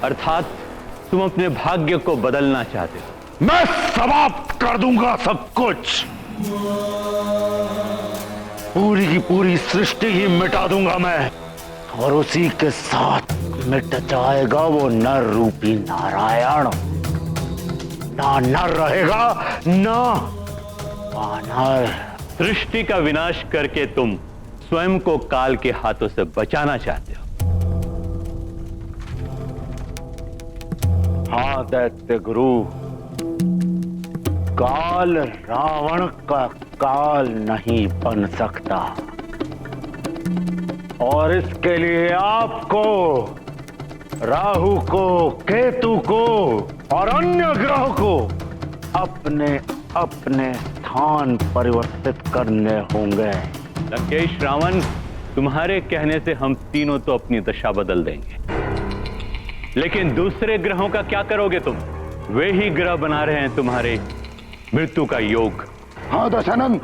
अर्थात तुम अपने भाग्य को बदलना चाहते हो। मैं समाप्त कर दूंगा सब कुछ। पूरी की पूरी सृष्टि ही मिटा दूंगा मैं, और उसी के साथ मिट जाएगा वो नर रूपी नारायण। ना नर रहेगा ना वानर। सृष्टि का विनाश करके तुम स्वयं को काल के हाथों से बचाना चाहते हो। हाँ दैत्य गुरु, काल रावण का काल नहीं बन सकता, और इसके लिए आपको, राहु को, केतु को और अन्य ग्रह को अपने अपने स्थान परिवर्तित करने होंगे। लंकेश रावण, तुम्हारे कहने से हम तीनों तो अपनी दशा बदल देंगे, लेकिन दूसरे ग्रहों का क्या करोगे तुम? वे ही ग्रह बना रहे हैं तुम्हारे मृत्यु का योग। हाँ दशानंद,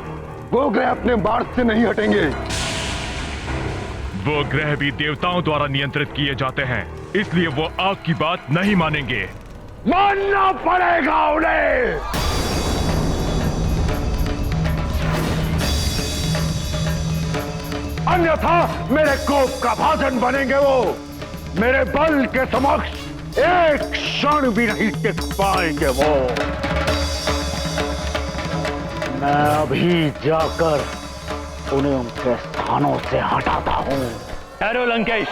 वो ग्रह अपने बाढ़ से नहीं हटेंगे। वो ग्रह भी देवताओं द्वारा नियंत्रित किए जाते हैं, इसलिए वो आग की बात नहीं मानेंगे। मानना पड़ेगा उन्हें। अन्यथा मेरे कोप का भाजन बनेंगे वो। मेरे बल के समक्ष एक क्षण भी नहीं टिक पाएंगे वो। मैं अभी जाकर उन्हें उनके स्थानों से हटाता हूं। ठहरो लंकेश,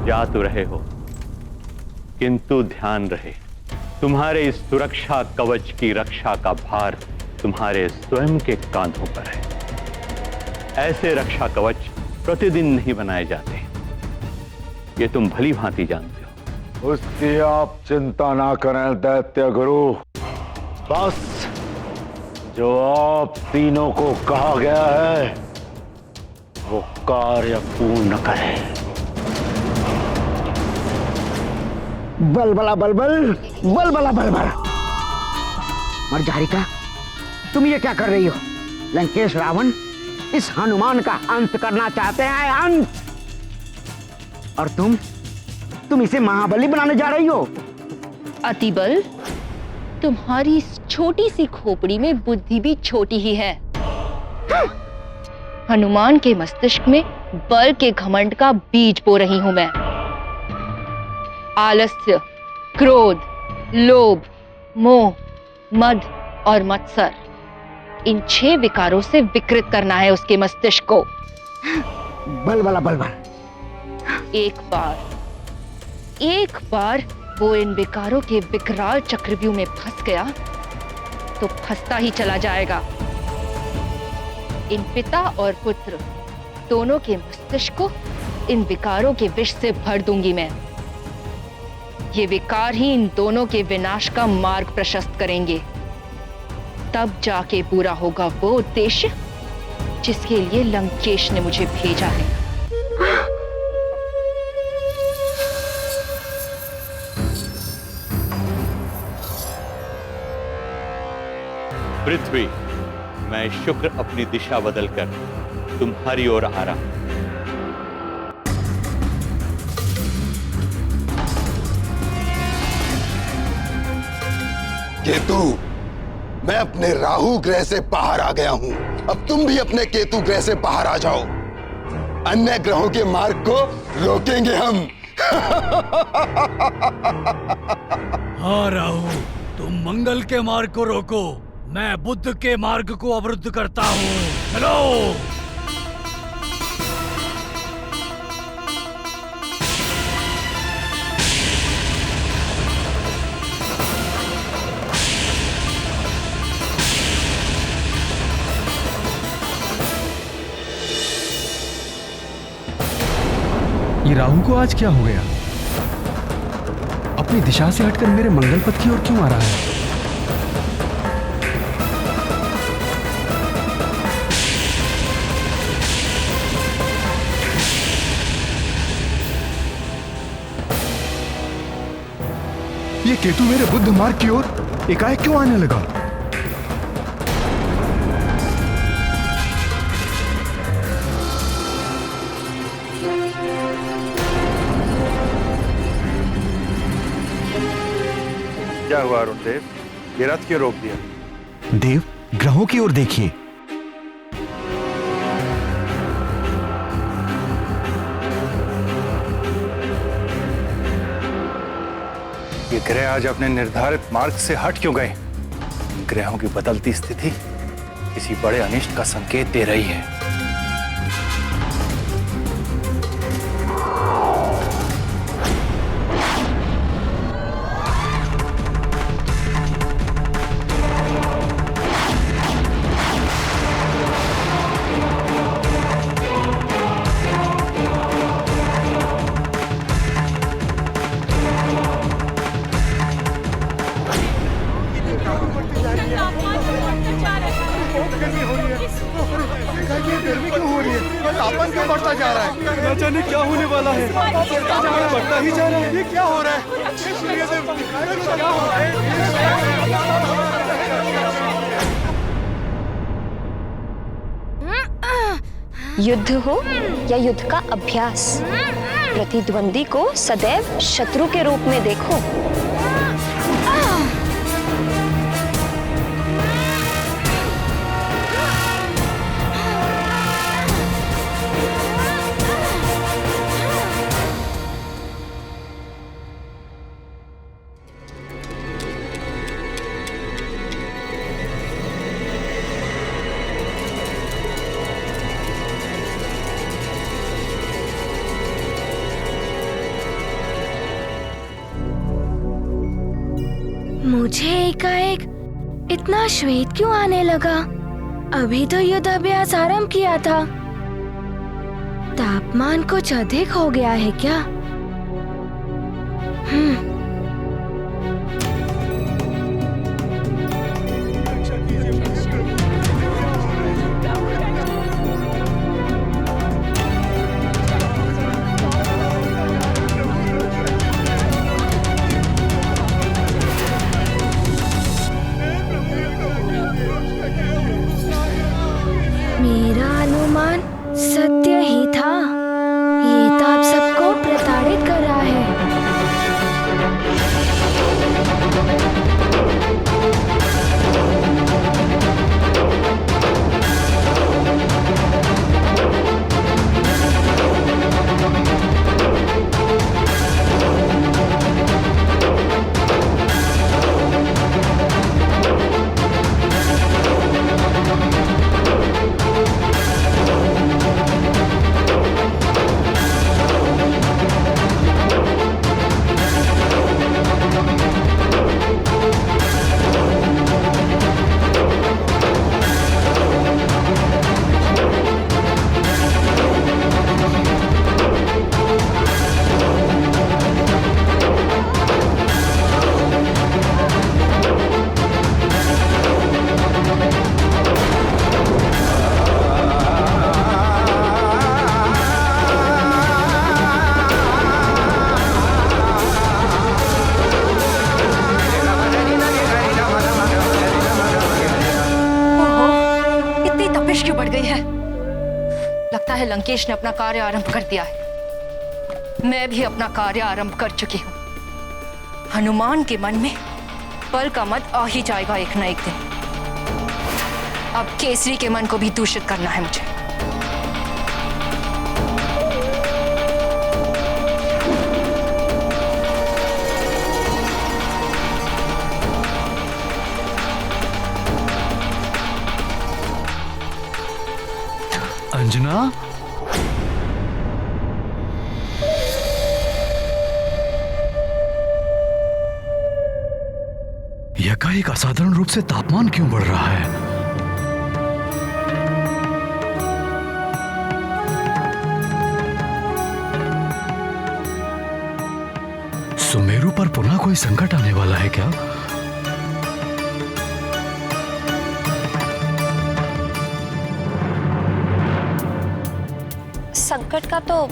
जा तो रहे हो, किंतु ध्यान रहे, तुम्हारे इस सुरक्षा कवच की रक्षा का भार तुम्हारे स्वयं के कांधों पर है। ऐसे रक्षा कवच प्रतिदिन नहीं बनाए जाते, ये तुम भली भांति जानते हो। उसकी आप चिंता ना करें दैत्य गुरु। बस जो आप तीनों को कहा गया है वो कार्य पूर्ण करें। बलबला बलबल, बलबला बलबल। मर्जारिका, तुम ये क्या कर रही हो? लंकेश रावण इस हनुमान का अंत करना चाहते हैं, अंत। और तुम इसे महाबली बनाने जा रही हो। अतिबल, तुम्हारी इस छोटी सी खोपड़ी में बुद्धि भी छोटी ही है। हनुमान के मस्तिष्क में बल के घमंड का बीज बो रही हूं मैं। आलस्य, क्रोध, लोभ, मोह, मद और मत्सर, इन 6 विकारों से विकृत करना है उसके मस्तिष्क को। बलबला बलबल। एक बार वो इन विकारों के विकराल चक्रव्यूह में फंस गया तो फंसता ही चला जाएगा। इन पिता और पुत्र दोनों के मस्तिष्क को इन विकारों के विष से भर दूंगी मैं। ये विकार ही इन दोनों के विनाश का मार्ग प्रशस्त करेंगे। तब जाके पूरा होगा वो उद्देश्य जिसके लिए लंकेश ने मुझे भेजा है। पृथ्वी, मैं शुक्र अपनी दिशा बदलकर तुम्हारी ओर आ रहा हूं। केतु, मैं अपने राहु ग्रह से बाहर आ गया हूं। अब तुम भी अपने केतु ग्रह से बाहर आ जाओ। अन्य ग्रहों के मार्ग को रोकेंगे हम। हाँ राहु, तुम मंगल के मार्ग को रोको, मैं बुद्ध के मार्ग को अवरुद्ध करता हूँ। चलो। ये राहु को आज क्या हो गया? अपनी दिशा से हटकर मेरे मंगल पथ की ओर क्यों आ रहा है? ये केतु मेरे बुद्ध मार्ग की ओर एकाएक क्यों आने लगा? क्या हुआ अरुण देव, ये रथ क्यों रोक दिया? देव, ग्रहों की ओर देखिए। ये ग्रह आज अपने निर्धारित मार्ग से हट क्यों गए? ग्रहों की बदलती स्थिति किसी बड़े अनिष्ट का संकेत दे रही है। गर्मी क्यों हो रही है? तापमान क्यों बढ़ता जा रहा है? न जाने क्या होने वाला है। तापमान बढ़ता ही जा रहा है। ये क्या हो रहा है? क्या हो रहा है? युद्ध हो या युद्ध का अभ्यास, प्रतिद्वंदी को सदैव शत्रु के रूप में देखो। मुझे एकाएक इतना श्वेत क्यों आने लगा? अभी तो युद्ध अभ्यास आरंभ किया था। तापमान कुछ अधिक हो गया है क्या? मेरा अनुमान सत्य ही था। ये तो आप सबको प्रताड़ित कर रहा है। लगता है लंकेश ने अपना कार्य आरंभ कर दिया है। मैं भी अपना कार्य आरंभ कर चुकी हूँ। हनुमान के मन में बल का मत आ ही जाएगा एक न एक दिन। अब केसरी के मन को भी दूषित करना है मुझे। अंजना, एकाएक असाधारण रूप से तापमान क्यों बढ़ रहा है? सुमेरु पर पुनः कोई संकट आने वाला है क्या? संकट का तो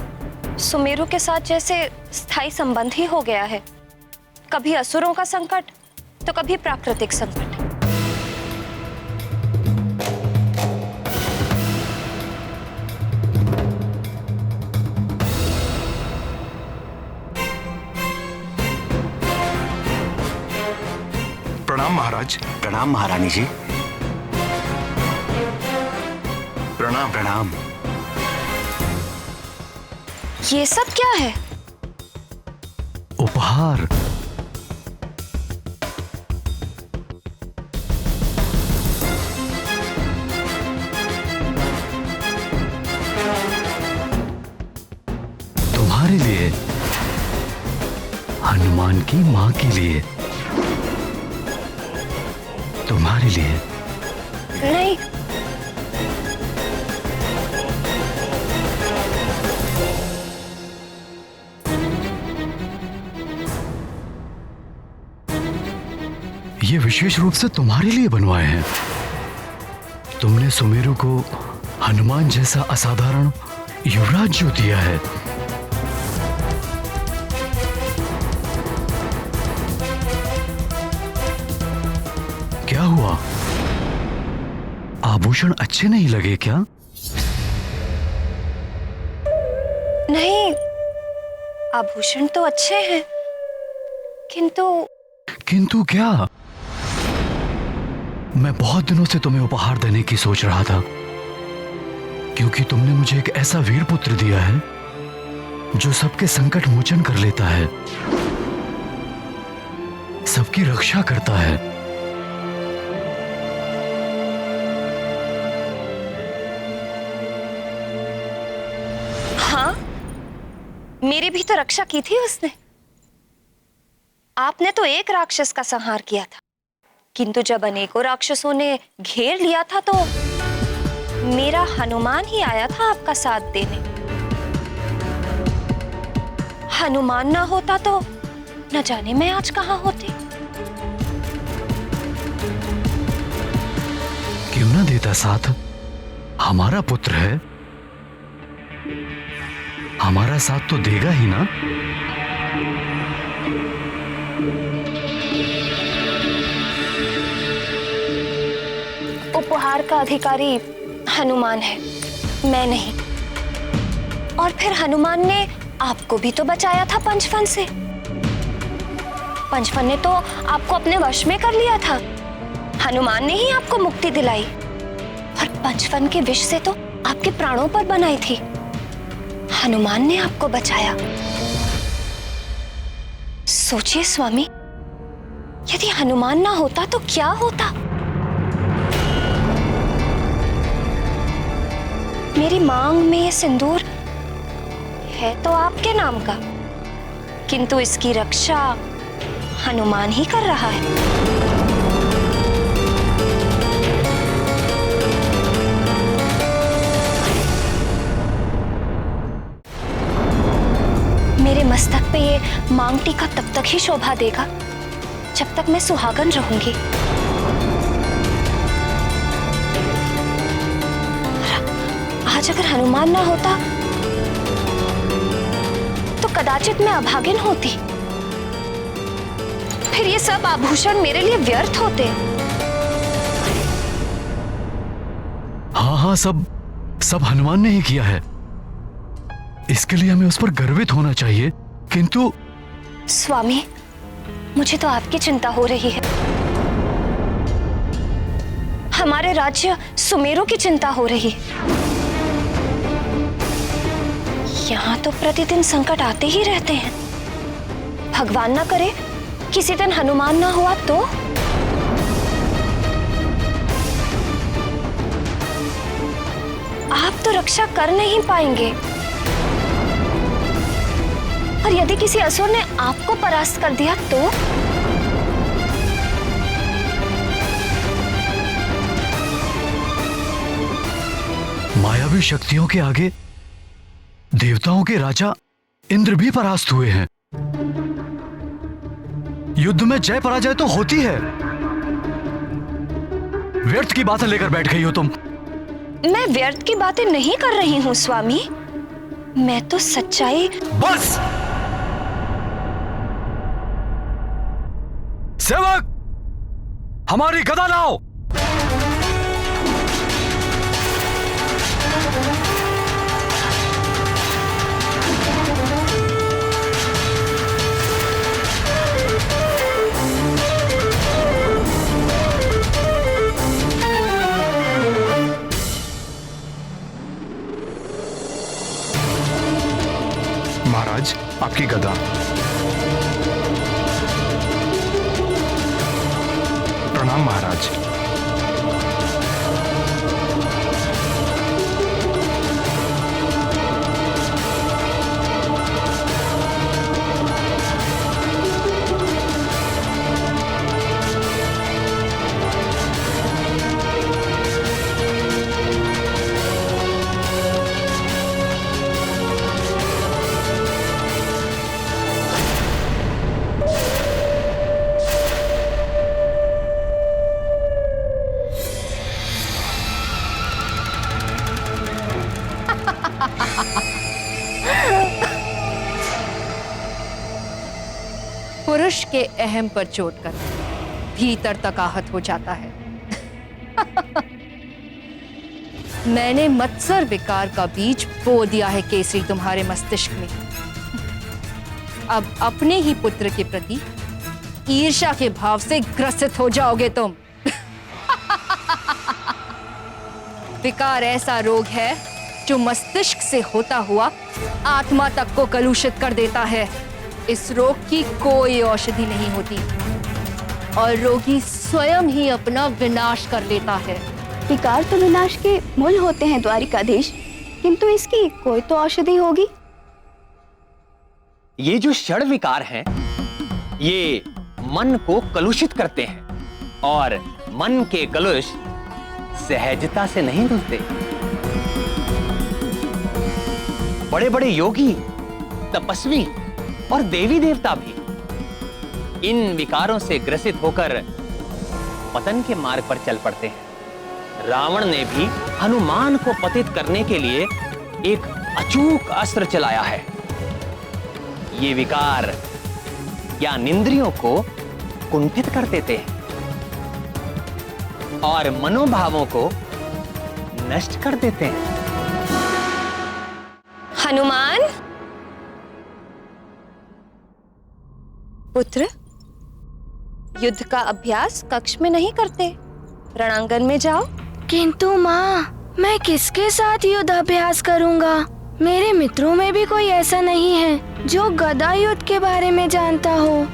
सुमेरु के साथ जैसे स्थायी संबंध ही हो गया है। कभी असुरों का संकट तो कभी प्राकृतिक संकट। महाराज। प्रणाम महारानी जी। प्रणाम। प्रणाम। ये सब क्या है? उपहार। तुम्हारे लिए, हनुमान की मां के लिए, तुम्हारे लिए। नहीं, ये विशेष रूप से तुम्हारे लिए बनवाए हैं। तुमने सुमेरु को हनुमान जैसा असाधारण युवराज जो दिया है। क्या हुआ? आभूषण अच्छे नहीं लगे क्या? नहीं, आभूषण तो अच्छे हैं, किंतु क्या? मैं बहुत दिनों से तुम्हें उपहार देने की सोच रहा था, क्योंकि तुमने मुझे एक ऐसा वीर पुत्र दिया है जो सबके संकट मोचन कर लेता है, सबकी रक्षा करता है। हाँ, मेरी भी तो रक्षा की थी उसने। आपने तो एक राक्षस का संहार किया था, किंतु जब अनेकों राक्षसों ने घेर लिया था तो मेरा हनुमान ही आया था आपका साथ देने। हनुमान ना होता तो न जाने मैं आज कहां होती। क्यों ना देता साथ? हमारा पुत्र है, हमारा साथ तो देगा ही ना। उपहार का अधिकारी हनुमान है, मैं नहीं। और फिर हनुमान ने आपको भी तो बचाया था पंचफन से। पंचफन ने तो आपको अपने वश में कर लिया था। हनुमान ने ही आपको मुक्ति दिलाई, और पंचफन के विष से तो आपके प्राणों पर बनाई थी। हनुमान ने आपको बचाया। सोचिए स्वामी, यदि हनुमान ना होता तो क्या होता। मेरी मांग में ये सिंदूर है तो आपके नाम का, किंतु इसकी रक्षा हनुमान ही कर रहा है। मेरे मस्तक पे ये मांग टीका तब तक ही शोभा देगा जब तक मैं सुहागन रहूंगी। आज अगर हनुमान ना होता तो कदाचित मैं अभागिन होती। फिर ये सब आभूषण मेरे लिए व्यर्थ होते। हाँ, सब हनुमान ने ही किया है। इसके लिए हमें उस पर गर्वित होना चाहिए, किंतु स्वामी, मुझे तो आपकी चिंता हो रही है। हमारे राज्य सुमेरु की चिंता हो रही है। यहाँ तो प्रतिदिन संकट आते ही रहते हैं। भगवान ना करे किसी दिन हनुमान ना हुआ तो। आप तो रक्षा कर नहीं पाएंगे, और यदि किसी असुर ने आपको परास्त कर दिया तो? मायावी शक्तियों के आगे देवताओं के राजा इंद्र भी परास्त हुए हैं। युद्ध में जय पराजय तो होती है। व्यर्थ की बातें लेकर बैठ गई हो तुम। मैं व्यर्थ की बातें नहीं कर रही हूं स्वामी, मैं तो सच्चाई। बस सेवक, हमारी गदा लाओ। महाराज, आपकी गदा। प्रणाम महाराज। पुरुष के अहम पर चोट कर भीतर तक आहत हो जाता है। मैंने मत्सर विकार का बीज बो दिया है केसरी तुम्हारे मस्तिष्क में। अब अपने ही पुत्र के प्रति ईर्ष्या के भाव से ग्रसित हो जाओगे तुम। विकार ऐसा रोग है जो मस्तिष्क से होता हुआ आत्मा तक को कलुषित कर देता है। इस रोग की कोई औषधि नहीं होती और रोगी स्वयं ही अपना विनाश कर लेता है। विकार तो विनाश के मूल होते हैं द्वारिकाधीश, किंतु इसकी कोई तो औषधि होगी। ये जो षड विकार हैं, ये मन को कलुषित करते हैं और मन के कलुष सहजता से नहीं धुलते। बड़े बड़े योगी, तपस्वी और देवी देवता भी इन विकारों से ग्रसित होकर पतन के मार्ग पर चल पड़ते हैं। रावण ने भी हनुमान को पतित करने के लिए एक अचूक अस्त्र चलाया है। ये विकार ज्ञानेंद्रियों को कुंठित कर देते हैं और मनोभावों को नष्ट कर देते हैं। हनुमान पुत्र, युद्ध का अभ्यास कक्ष में नहीं करते, रणांगन में जाओ। किंतु माँ, मैं किसके साथ युद्ध अभ्यास करूंगा? मेरे मित्रों में भी कोई ऐसा नहीं है जो गदा युद्ध के बारे में जानता हो।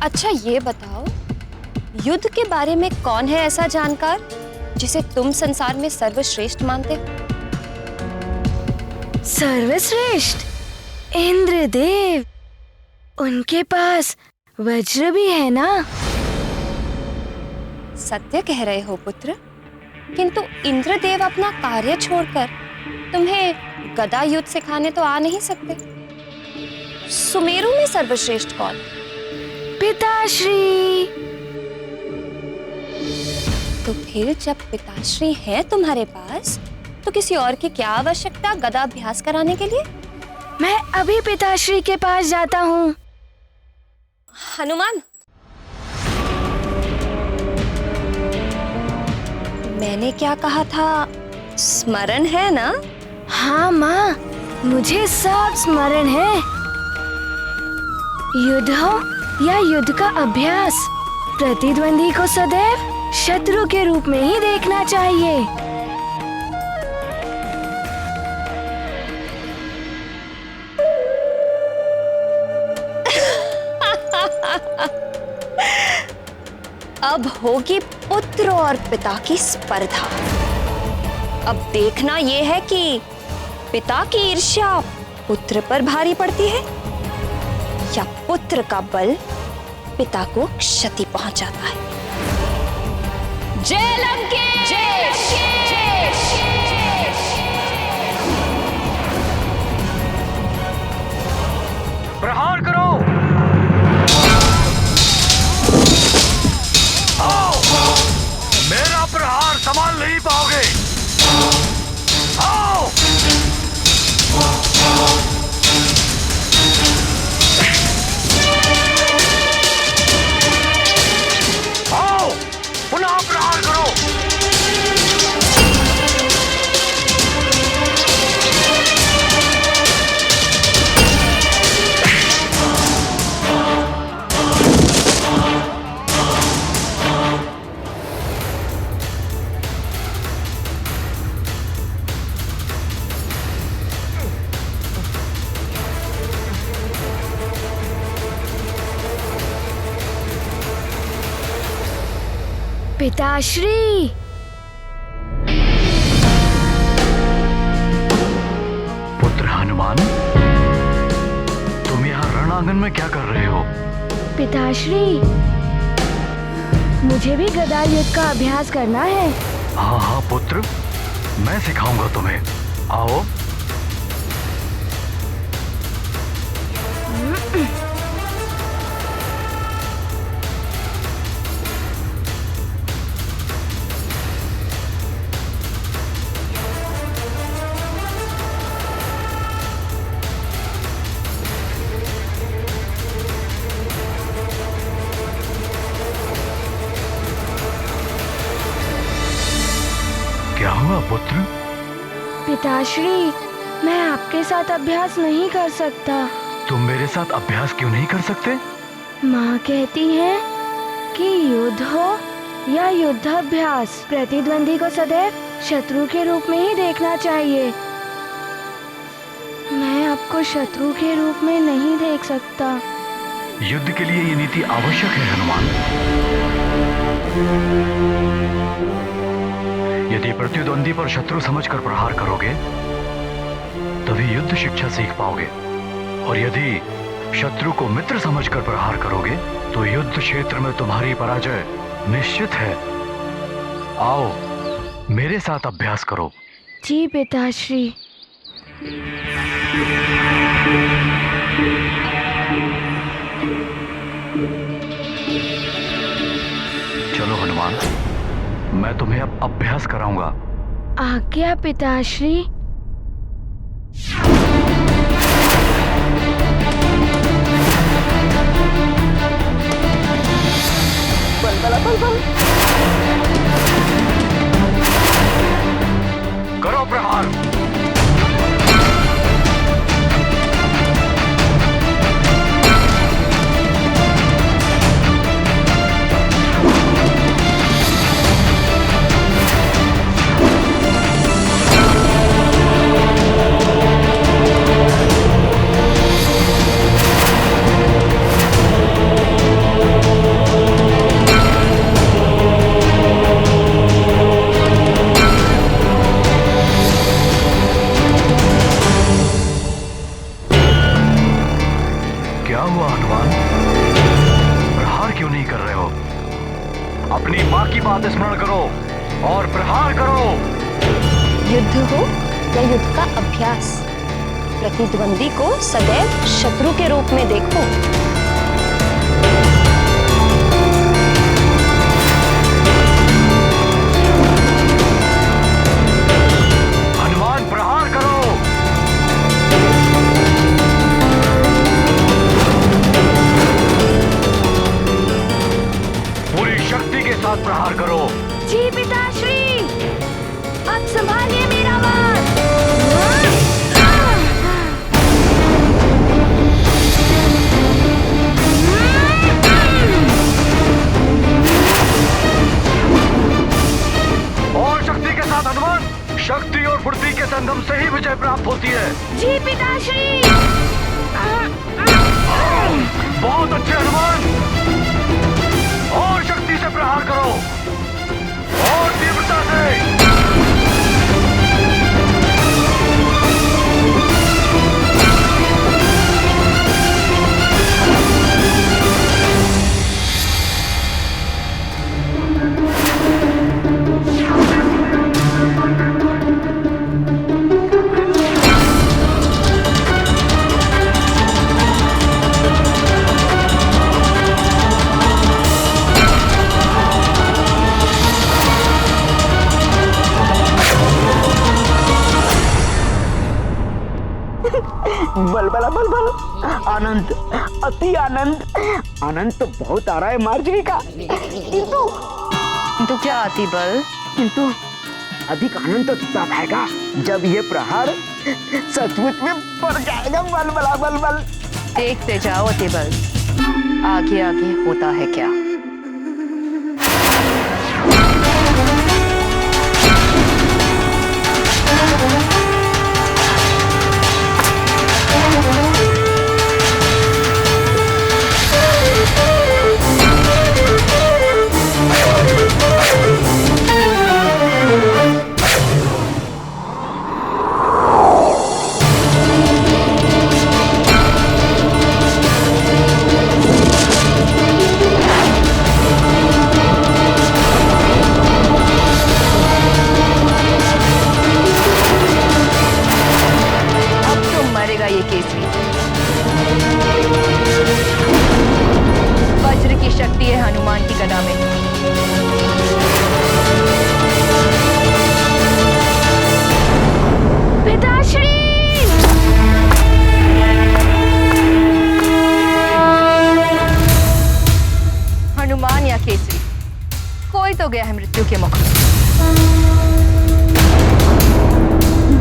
अच्छा ये बताओ, युद्ध के बारे में कौन है ऐसा जानकार जिसे तुम संसार में सर्वश्रेष्ठ मानते हो? सर्वश्रेष्ठ? इंद्रदेव। उनके पास वज्र भी है ना? सत्य कह रहे हो पुत्र, किंतु इंद्रदेव अपना कार्य छोड़कर तुम्हें गदा युद्ध सिखाने तो आ नहीं सकते। सुमेरु में सर्वश्रेष्ठ कौन? पिताश्री। तो फिर जब पिताश्री है तुम्हारे पास, तो किसी और की क्या आवश्यकता गदा अभ्यास कराने के लिए? मैं अभी पिताश्री के पास जाता हूँ। हनुमान, मैंने क्या कहा था, स्मरण है ना? हाँ माँ, मुझे सब स्मरण है। युद्ध हो या युद्ध का अभ्यास, प्रतिद्वंदी को सदैव शत्रु के रूप में ही देखना चाहिए। अब होगी पुत्र और पिता की स्पर्धा। अब देखना यह है कि पिता की ईर्ष्या पुत्र पर भारी पड़ती है या पुत्र का बल पिता को क्षति पहुंचाता है। जय लंकेश! प्रहार करो! आओ! मेरा प्रहार संभाल नहीं पाओगे। आओ! आओ! पुनः प्रहार करो! पिताश्री, पुत्र हनुमान, तुम यहाँ रणांगन में क्या कर रहे हो? पिताश्री, मुझे भी गदा युद्ध का अभ्यास करना है। हाँ हाँ पुत्र, मैं सिखाऊंगा तुम्हें। आओ। क्या हुआ पुत्र? पिताश्री, मैं आपके साथ अभ्यास नहीं कर सकता। तुम मेरे साथ अभ्यास क्यों नहीं कर सकते? माँ कहती है कि युद्ध हो या युद्धाभ्यास, प्रतिद्वंदी को सदैव शत्रु के रूप में ही देखना चाहिए। मैं आपको शत्रु के रूप में नहीं देख सकता। युद्ध के लिए ये नीति आवश्यक है हनुमान। यदि प्रतिद्वंदी पर शत्रु समझकर प्रहार करोगे तभी युद्ध शिक्षा सीख पाओगे, और यदि शत्रु को मित्र समझकर प्रहार करोगे तो युद्ध क्षेत्र में तुम्हारी पराजय निश्चित है। आओ मेरे साथ अभ्यास करो। जी पिताश्री। चलो हनुमान, मैं तुम्हें अब अभ्यास कराऊंगा। आज्ञा पिताश्री। बल बल बल बल। करो प्रहार। क्या हुआ हनुमान? प्रहार क्यों नहीं कर रहे हो? अपनी माँ की बात स्मरण करो और प्रहार करो। युद्ध हो या युद्ध का अभ्यास, प्रतिद्वंदी को सदैव शत्रु के रूप में देखो। हनुमान प्रहार करो। पूरी शक्ति के साथ प्रहार करो। जी पिताश्री। अब संभालिए मेरा वार। और शक्ति के साथ हनुमान। शक्ति और फुर्ती के संगम से ही विजय प्राप्त होती है। जी पिताश्री। बहुत अच्छे हनुमान। और शक्ति से प्रहार करो और तीव्रता से। बल बल बल बल। आनंद, अति आनंद। आनंद तो बहुत आ रहा है मार्जरी का, किंतु क्या अति बल? किंतु अधिक आनंद तो तब आएगा जब ये प्रहार सचमुच में पड़ जाएगा। बल बल बल बल। देखते जाओ अति बल, आगे आगे होता है क्या। हो गया है मृत्यु के मुख।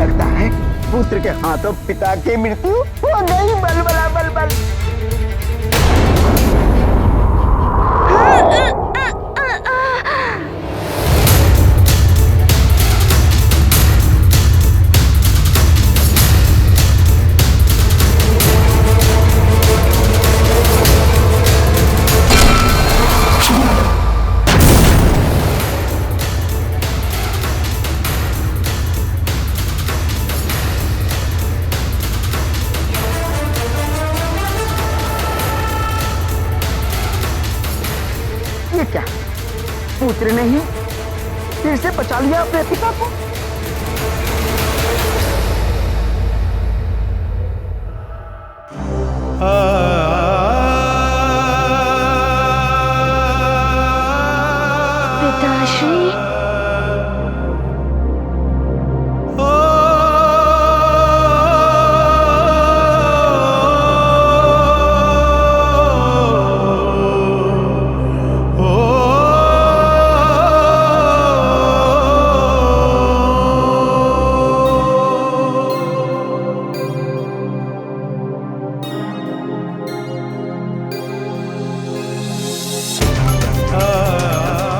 लगता है पुत्र के हाथों पिता की मृत्यु हो गई। बलबला बलबल। ये क्या, पुत्र ने ही फिर से बचा लिया अपने पिता को?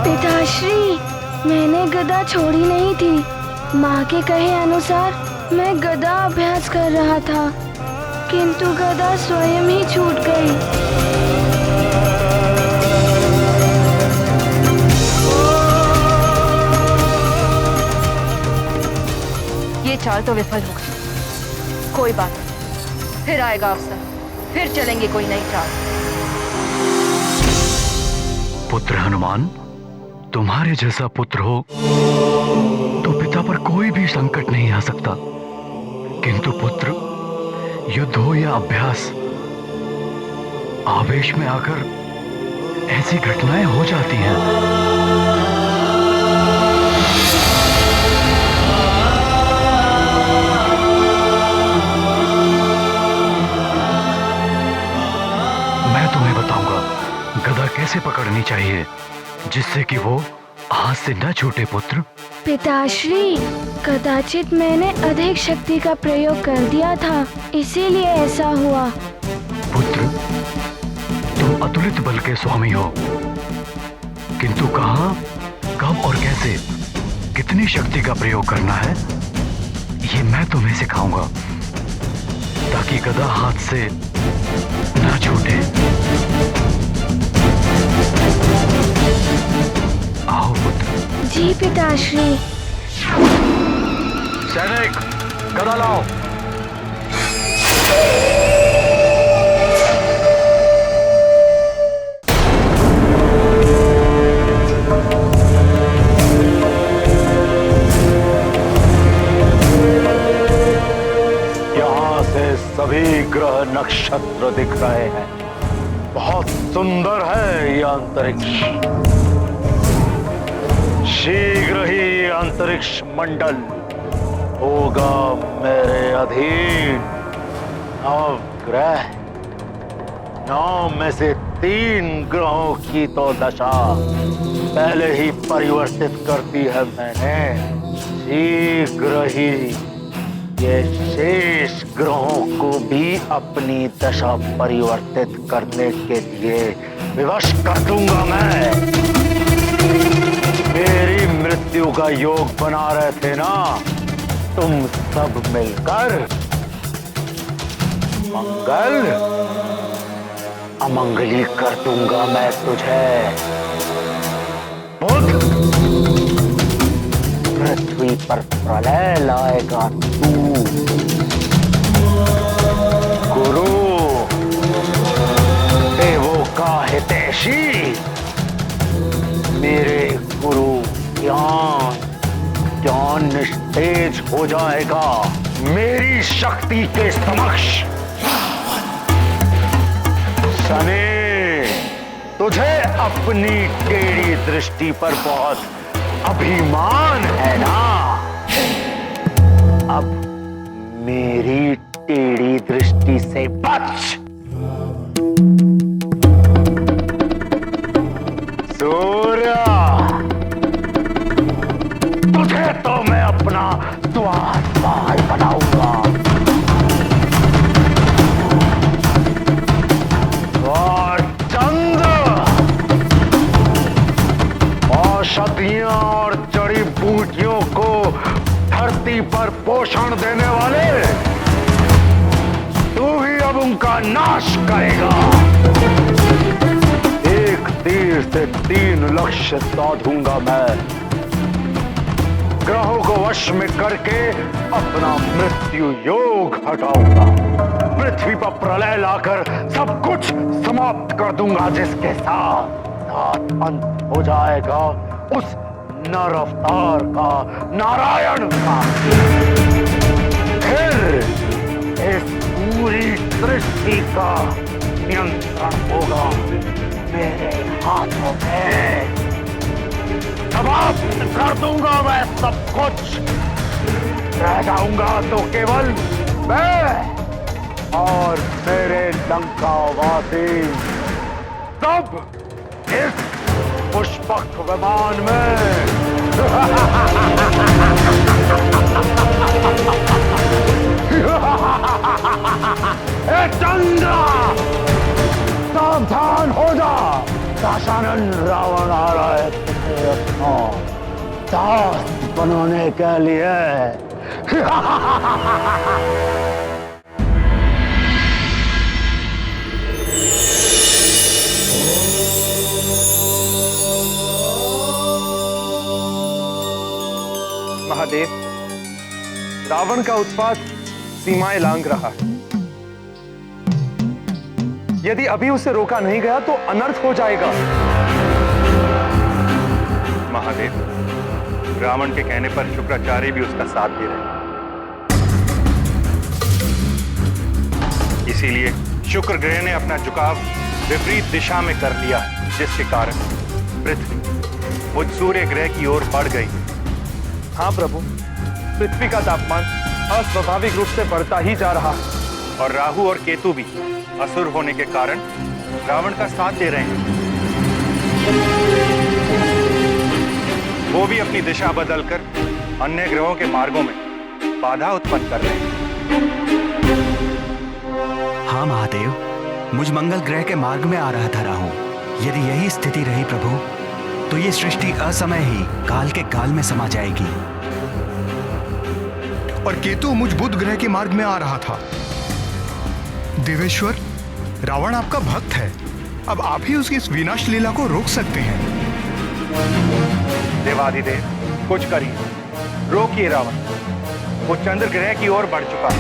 पिताश्री, मैंने गदा छोड़ी नहीं थी। माँ के कहे अनुसार मैं गदा अभ्यास कर रहा था, किंतु गदा स्वयं ही छूट गई। ये चाल तो विफल हो गई। कोई बात नहीं, फिर आएगा अवसर, फिर चलेंगे कोई नई चाल। पुत्र हनुमान, तुम्हारे जैसा पुत्र हो तो पिता पर कोई भी संकट नहीं आ सकता, किंतु पुत्र युद्ध हो या अभ्यास, आवेश में आकर ऐसी घटनाएं हो जाती हैं। मैं तुम्हें बताऊंगा गदा कैसे पकड़नी चाहिए जिससे कि वो हाथ से न छूटे। पुत्र पिताश्री, कदाचित मैंने अधिक शक्ति का प्रयोग कर दिया था, इसीलिए ऐसा हुआ। पुत्र, तुम अतुलित बल के स्वामी हो, किंतु कहां, कब और कैसे, कितनी शक्ति का प्रयोग करना है ये मैं तुम्हें सिखाऊंगा, ताकि गदा हाथ से न छूटे। आओ पुत्र। जी पिताश्री। सैनिक, गदा लाओ। यहाँ से सभी ग्रह नक्षत्र दिख रहे हैं। बहुत सुंदर है यह अंतरिक्ष। शीघ्र ही अंतरिक्ष मंडल होगा मेरे अधीन। 9 ग्रह, 9 में से 3 ग्रहों की तो दशा पहले ही परिवर्तित कर दी है मैंने। शीघ्र ही ये शेष ग्रहों को भी अपनी दशा परिवर्तित करने के लिए विवश कर दूंगा मैं। मेरी मृत्यु का योग बना रहे थे ना तुम सब मिलकर, मंगल अमंगली कर दूंगा मैं तुझे। बुध, पृथ्वी पर प्रलय लाएगा तू। गुरु, देवों का हितैषी, मेरे गुरु ज्ञान निस्तेज हो जाएगा मेरी शक्ति के समक्ष। शनि, तुझे अपनी टेढ़ी दृष्टि पर बहुत अभिमान है ना, अब मेरी टेढ़ी दृष्टि से बच। सूर्य, से 3 लक्ष्य साधूंगा मैं। ग्रहों को वश में करके अपना मृत्यु योग हटाऊंगा। पृथ्वी पर प्रलय लाकर सब कुछ समाप्त कर दूंगा, जिसके साथ अंत हो जाएगा उस नर अवतार का, नारायण का। फिर इस पूरी सृष्टि का नियंत्रण होगा मेरे हाथों में। समाप्त कर दूंगा मैं सब कुछ। रह जाऊंगा तो केवल मैं और मेरे लंकावासी। सब इस पुष्पक विमान में। चंद्रा, सावधान हो जा। दाशानन रावण आ रहा है तुझे अपना दास बनाने के लिए। महादेव, रावण का उत्पात सीमाएं लांघ रहा है। यदि अभी उसे रोका नहीं गया तो अनर्थ हो जाएगा। महादेव, रावण के कहने पर शुक्राचार्य भी उसका साथ दे रहे हैं। इसीलिए शुक्र ग्रह ने अपना झुकाव विपरीत दिशा में कर लिया, जिसके कारण पृथ्वी मुझ सूर्य ग्रह की ओर बढ़ गई। हाँ प्रभु, पृथ्वी का तापमान अस्वाभाविक रूप से बढ़ता ही जा रहा है और राहु और केतु भी असुर होने के कारण रावण का साथ दे रहे हैं। वो भी अपनी दिशा बदलकर अन्य ग्रहों के मार्गों में बाधा उत्पन्न कर रहे हैं। हाँ महादेव, मुझ मंगल ग्रह के मार्ग में आ रहा था राहु। यदि यही स्थिति रही प्रभु, तो ये सृष्टि असमय ही काल के काल में समा जाएगी। और केतु मुझ बुध ग्रह के मार्ग में आ रहा था। देवेश्वर, रावण आपका भक्त है, अब आप ही उसकी इस विनाश लीला को रोक सकते हैं। देवाधिदेव, कुछ करिए, रोकिए रावण। वो चंद्र ग्रह की ओर बढ़ चुका है।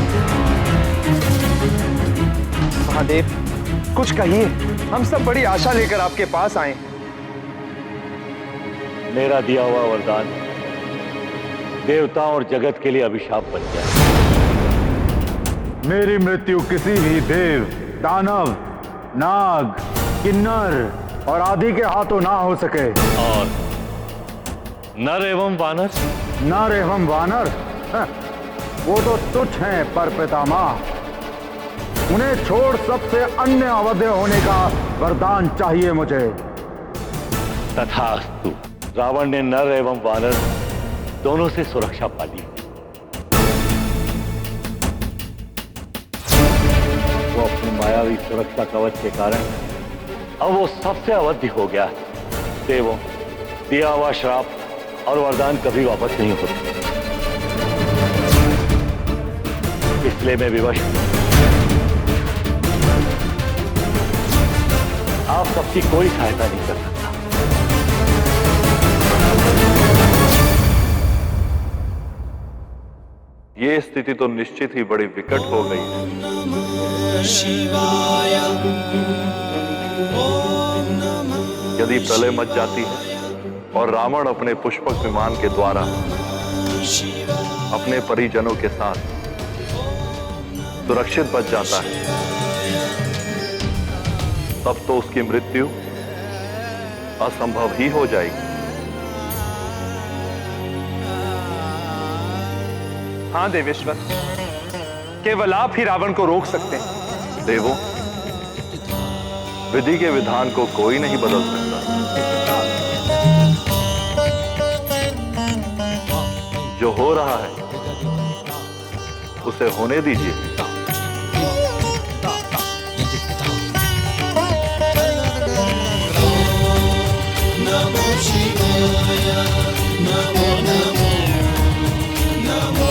महादेव, कुछ कहिए, हम सब बड़ी आशा लेकर आपके पास आए। मेरा दिया हुआ वरदान देवताओं और जगत के लिए अभिशाप बन गया। मेरी मृत्यु किसी भी देव, दानव, नाग, किन्नर और आदि के हाथों ना हो सके। और नर एवं वानर? नर एवं वानर, वो तो तुच्छ हैं पर पितामह। उन्हें छोड़ सबसे अन्य अवध्य होने का वरदान चाहिए मुझे। तथास्तु। रावण ने नर एवं वानर दोनों से सुरक्षा पा ली। वो अपनी मायावी सुरक्षा कवच के कारण अब वो सबसे अवध्य हो गया। देवों, दिया हुआ श्राप और वरदान कभी वापस नहीं होते। इसलिए मैं विवश हूं। आप सबकी कोई सहायता नहीं कर सकता। ये स्थिति तो निश्चित ही बड़ी विकट हो गई है। यदि प्रलय मच जाती है और रावण अपने पुष्पक विमान के द्वारा अपने परिजनों के साथ सुरक्षित बच जाता है, तब तो उसकी मृत्यु असंभव ही हो जाएगी। हाँ देवेश्वर, केवल आप ही रावण को रोक सकते हैं। देवों, विधि के विधान को कोई नहीं बदल सकता। जो हो रहा है उसे होने दीजिए। नमो शिवाय, नमो नमो, नमो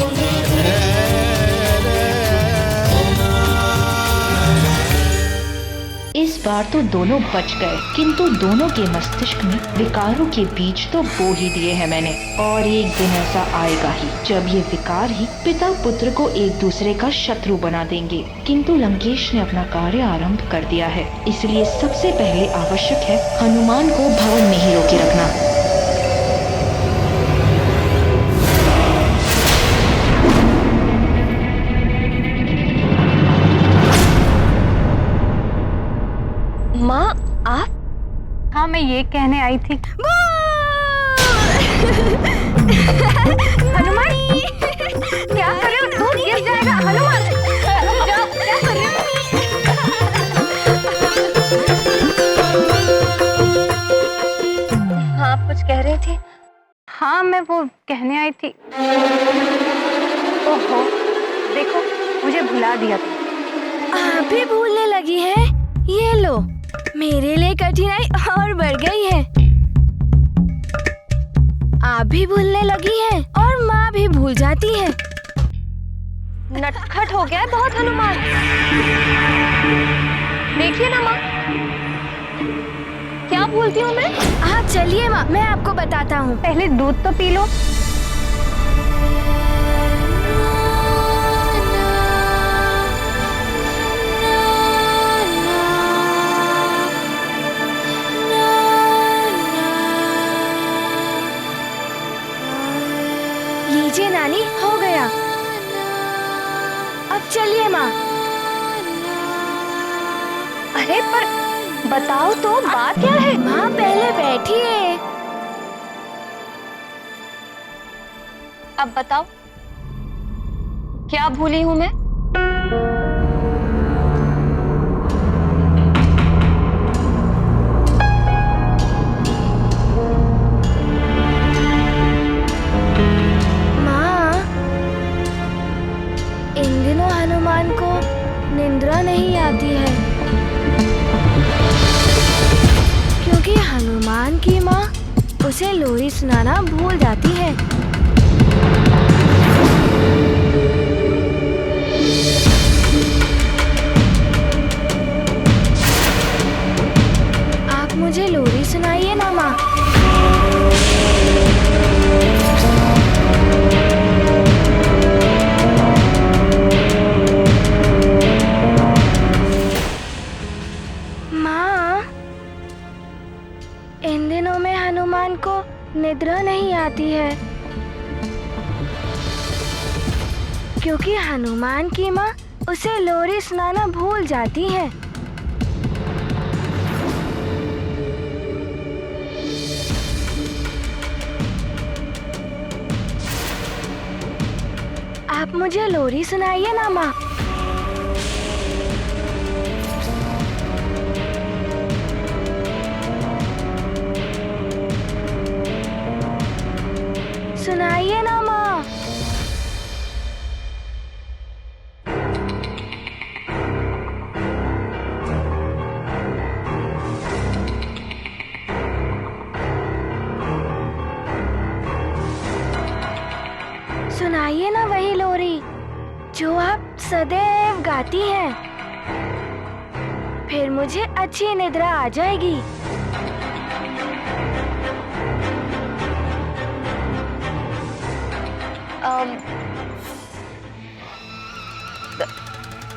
इस बार तो दोनों बच गए, किंतु दोनों के मस्तिष्क में विकारों के बीज तो बो ही दिए हैं मैंने। और एक दिन ऐसा आएगा ही जब ये विकार ही पिता पुत्र को एक दूसरे का शत्रु बना देंगे। किंतु लंकेश ने अपना कार्य आरंभ कर दिया है, इसलिए सबसे पहले आवश्यक है हनुमान को भवन में ही रोके रखना। माँ आप? हाँ, मैं ये कहने आई थी। हनुमान क्या कर रहे हो? दूध गिर जाएगा। हनुमान जाओ, क्या कर रहे हो? हाँ, आप कुछ कह रही थी? हाँ, मैं वो कहने आई थी। ओहो, देखो मुझे भुला दिया तुम। आप भी भूलने लगी हैं? ये लो, मेरे लिए कठिनाई और बढ़ गई है। आप भी भूलने लगी हैं और माँ भी भूल जाती है। नटखट हो गया है बहुत हनुमान। देखिए ना माँ, क्या भूलती हूँ मैं? हाँ चलिए माँ, मैं आपको बताता हूँ। पहले दूध तो पी लो। लीजिए नानी, हो गया। अब चलिए माँ। अरे पर बताओ तो बात क्या है? माँ पहले बैठिए। अब बताओ क्या भूली हूँ मैं? हनुमान को निंद्रा नहीं आती है क्योंकि हनुमान की माँ उसे लोरी सुनाना भूल जाती है। आप मुझे लोरी सुनाइए ना माँ। निद्रा नहीं आती है क्योंकि हनुमान की माँ उसे लोरी सुनाना भूल जाती है। आप मुझे लोरी सुनाइए ना माँ। सुनाइए ना माँ। सुनाइए ना वही लोरी जो आप सदैव गाती हैं। फिर मुझे अच्छी निद्रा आ जाएगी।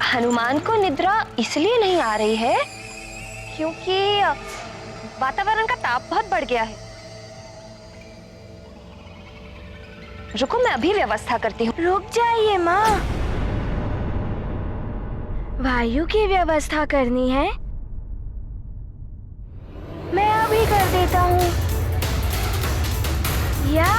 हनुमान को निद्रा इसलिए नहीं आ रही है क्योंकि वातावरण का ताप बहुत बढ़ गया है। रुको, मैं अभी व्यवस्था करती हूँ। रुक जाइए माँ, वायु की व्यवस्था करनी है। मैं अभी कर देता हूँ। या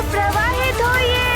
प्रवाहित होइए।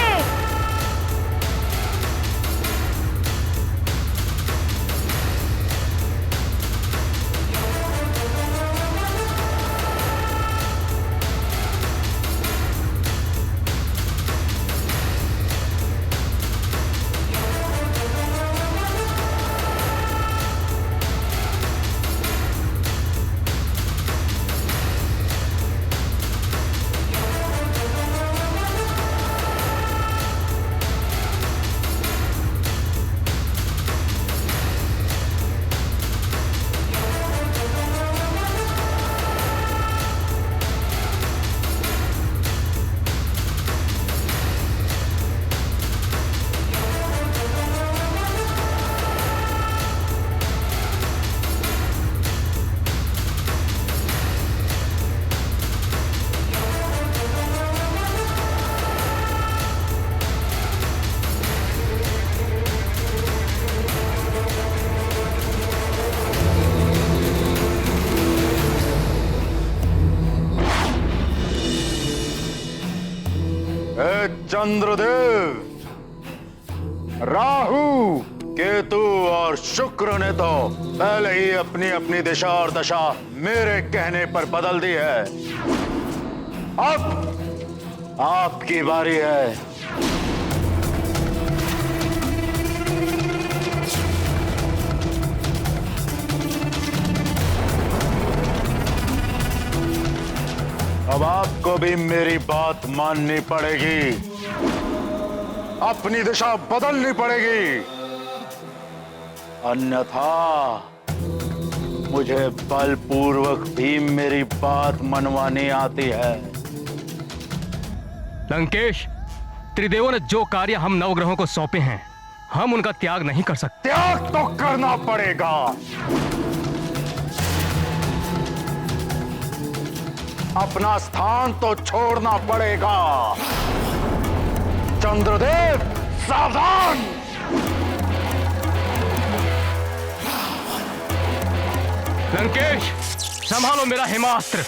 चंद्रदेव, राहु, केतु और शुक्र ने तो पहले ही अपनी अपनी दिशा और दशा मेरे कहने पर बदल दी है। अब आपकी बारी है। अब आपको भी मेरी बात माननी पड़ेगी, अपनी दिशा बदलनी पड़ेगी, अन्यथा मुझे बलपूर्वक भी मेरी बात मनवानी आती है। लंकेश, त्रिदेवों ने जो कार्य हम नवग्रहों को सौंपे हैं, हम उनका त्याग नहीं कर सकते। त्याग तो करना पड़ेगा। अपना स्थान तो छोड़ना पड़ेगा। चंद्रदेव, सावधान! लंकेश, संभालो मेरा हेमास्त्र।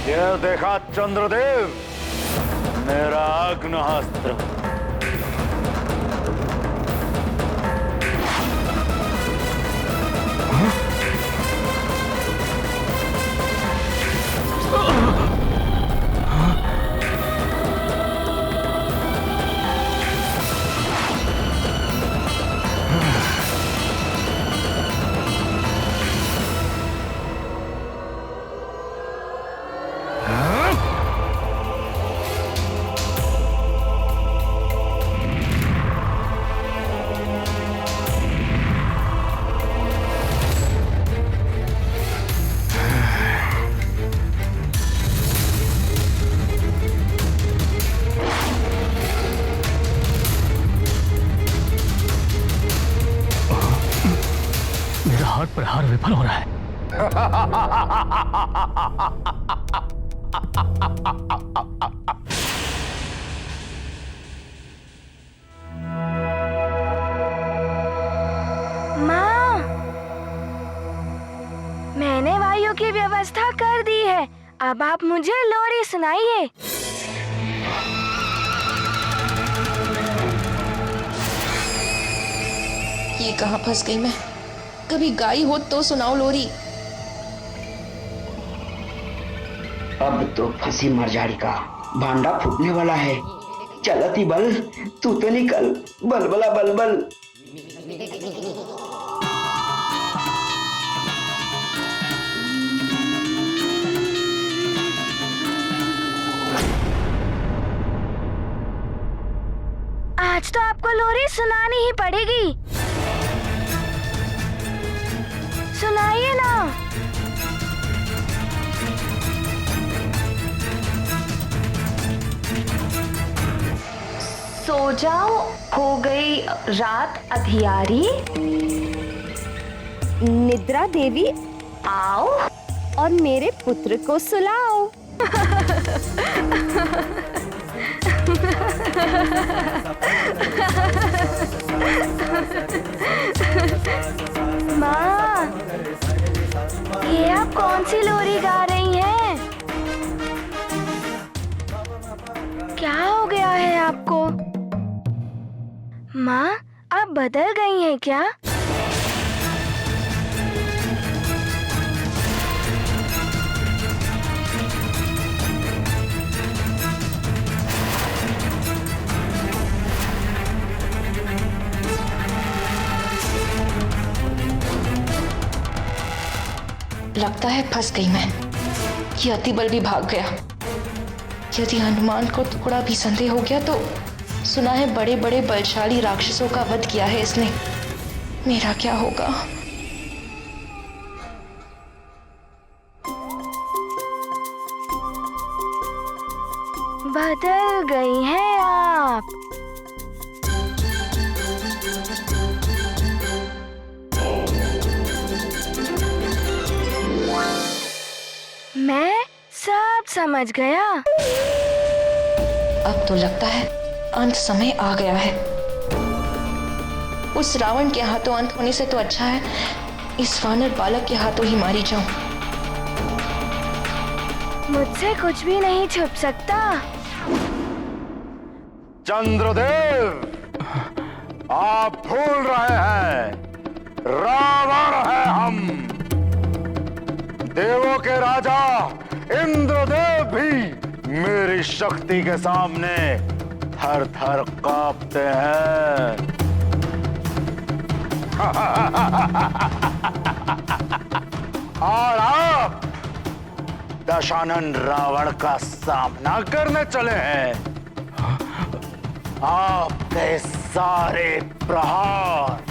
यह देखा चंद्रदेव, मेरा आग्नेयास्त्र। प्रहार विफल हो रहा है। माँ, मैंने वायु की व्यवस्था कर दी है। अब आप मुझे लोरी सुनाइए। ये कहाँ फंस गई मैं? कभी गाई हो तो सुनाओ लोरी। अब तो फंसी मरजारी का भांडा फूटने वाला है। चलती बल, तू तो निकल, बलबला बलबल। आज तो आपको लोरी सुनानी ही पड़ेगी। सुनाइए ना। सो जाओ, हो गई रात अधियारी, निद्रा देवी आओ और मेरे पुत्र को सुलाओ। माँ, ये आप कौन सी लोरी गा रही हैं? क्या हो गया है आपको? माँ, आप बदल गई हैं क्या? लगता है फंस गई मैं। ये अतिबल भी भाग गया। यदि हनुमान को थोड़ा भी संदेह हो गया तो सुना है बड़े बड़े बलशाली राक्षसों का वध किया है इसने। मेरा क्या होगा? बदल गई हैं आप। मैं सब समझ गया। अब तो लगता है अंत समय आ गया है। उस रावण के हाथों अंत होने से तो अच्छा है इस वानर बालक के हाथों ही मारी जाऊं। मुझसे कुछ भी नहीं छुप सकता। चंद्रदेव, आप भूल रहे हैं, रावण है हम। देवों के राजा इंद्रदेव भी मेरी शक्ति के सामने थर थर कांपते हैं। और आप दशानन रावण का सामना करने चले हैं। आपके सारे प्रहार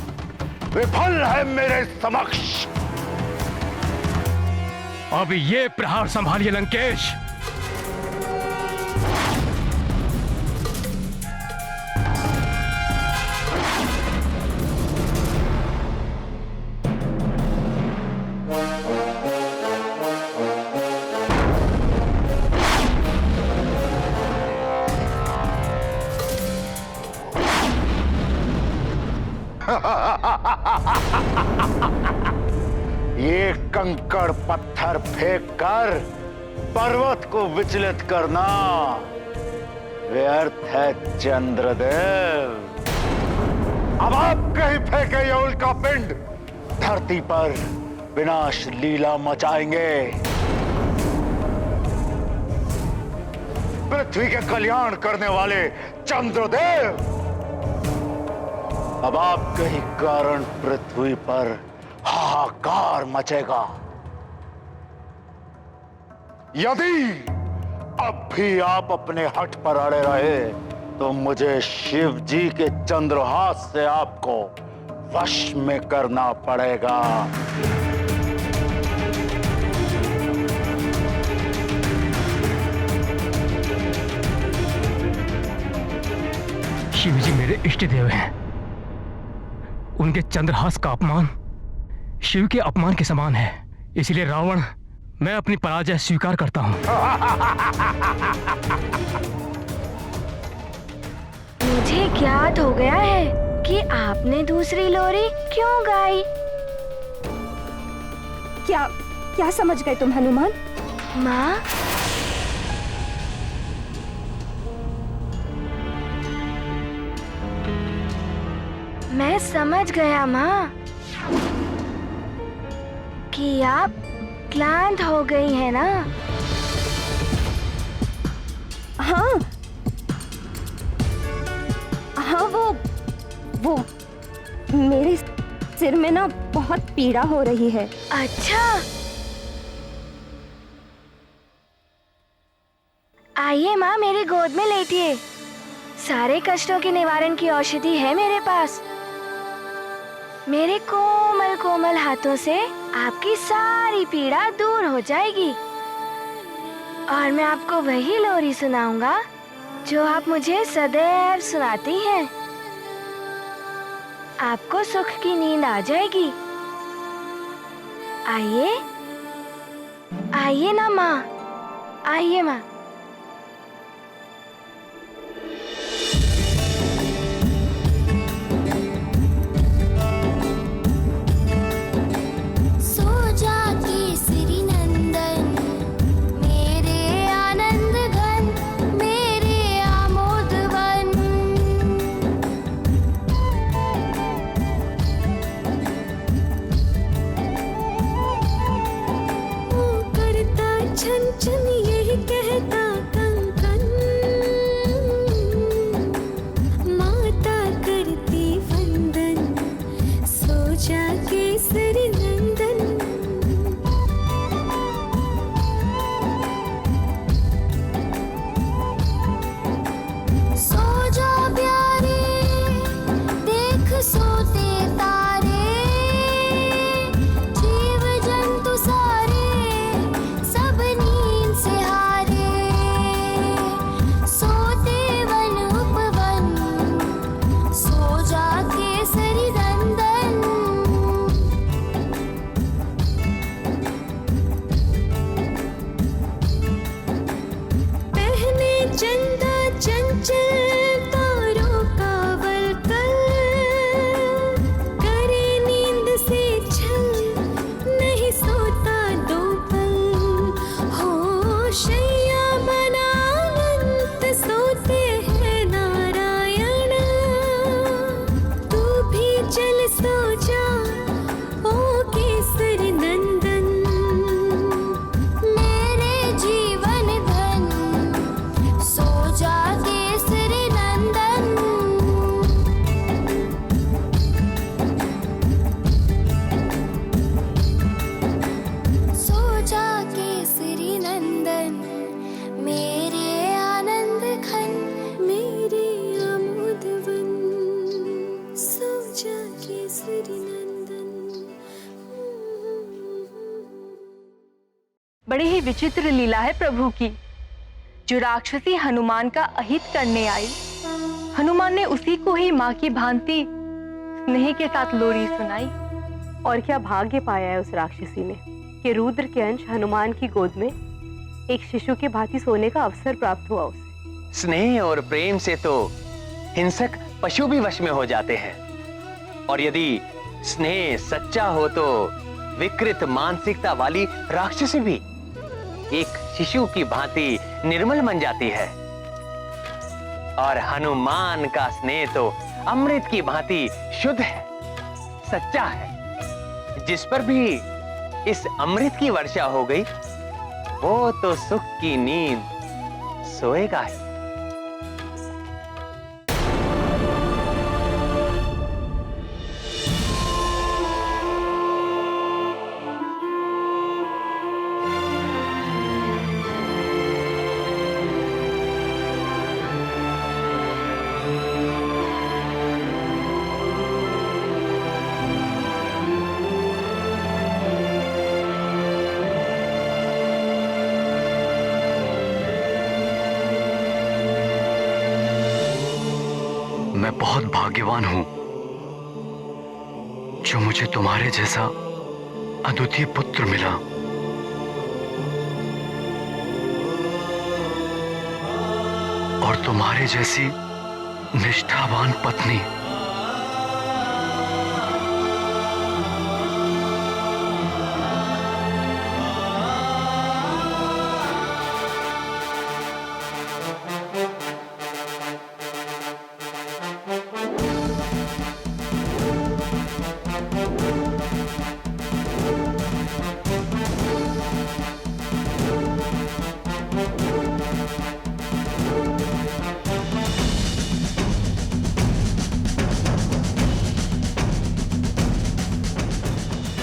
विफल है मेरे समक्ष। अब ये प्रहार संभालिए लंकेश। ये कंकड़ पत्थर फेंक कर पर्वत को विचलित करना व्यर्थ है चंद्रदेव। अब आप कहीं फेंके ये उल्का पिंड धरती पर विनाश लीला मचाएंगे। पृथ्वी के कल्याण करने वाले चंद्रदेव, अब आपके ही कारण पृथ्वी पर हाहाकार मचेगा। यदि अब भी आप अपने हठ पर अड़े रहे तो मुझे शिव जी के चंद्रहास से आपको वश में करना पड़ेगा। शिव जी मेरे इष्ट देव हैं। उनके चंद्रहास का अपमान शिव के अपमान के समान है। इसलिए रावण, मैं अपनी पराजय स्वीकार करता हूं। मुझे ज्ञात हो गया है कि आपने दूसरी लोरी क्यों गाई। क्या समझ गए तुम हनुमान? माँ, मैं समझ गया माँ कि आप क्लांत हो गई है ना। हाँ, वो मेरे सिर में ना बहुत पीड़ा हो रही है। अच्छा, आइए माँ, मेरी गोद में लेटिए। सारे कष्टों के निवारण की औषधि है मेरे पास। मेरे कोमल कोमल हाथों से आपकी सारी पीड़ा दूर हो जाएगी और मैं आपको वही लोरी सुनाऊंगा जो आप मुझे सदैव सुनाती हैं। आपको सुख की नींद आ जाएगी। आइए, आइए ना माँ, आइए माँ। छन छन यही कहता चंदा चंचल तारों का वलकल, करे नींद से छल नहीं सोता दो पल, हो शैया बना अनंत सोते हैं नारायण, तू भी चल सो जा ओ केसरी नंदन, मेरे जीवन धन सो जा केसरी नंदन। सो जा केसरी नंदन, मेरे आनंद घन, मेरे आमोद वन, सो जा केसरी नंदन। बड़ी ही विचित्र लीला है प्रभु की। जो राक्षसी हनुमान का अहित करने आई, हनुमान ने उसी को ही माँ की भांति स्नेह के साथ लोरी सुनाई। और क्या भाग्य पाया है उस राक्षसी ने कि रुद्र के अंश हनुमान की गोद में एक शिशु की भांति सोने का अवसर प्राप्त हुआ उसे। स्नेह और प्रेम से तो हिंसक पशु भी वश में हो जाते हैं, और यदि स्नेह सच्चा हो तो विकृत मानसिकता वाली राक्षसी भी एक शिशु की भांति निर्मल बन जाती है। और हनुमान का स्नेह तो अमृत की भांति शुद्ध है, सच्चा है। जिस पर भी इस अमृत की वर्षा हो गई, वो तो सुख की नींद सोएगा ही। मैं बहुत भाग्यवान हूं जो मुझे तुम्हारे जैसा अद्वितीय पुत्र मिला। और तुम्हारे जैसी निष्ठावान पत्नी।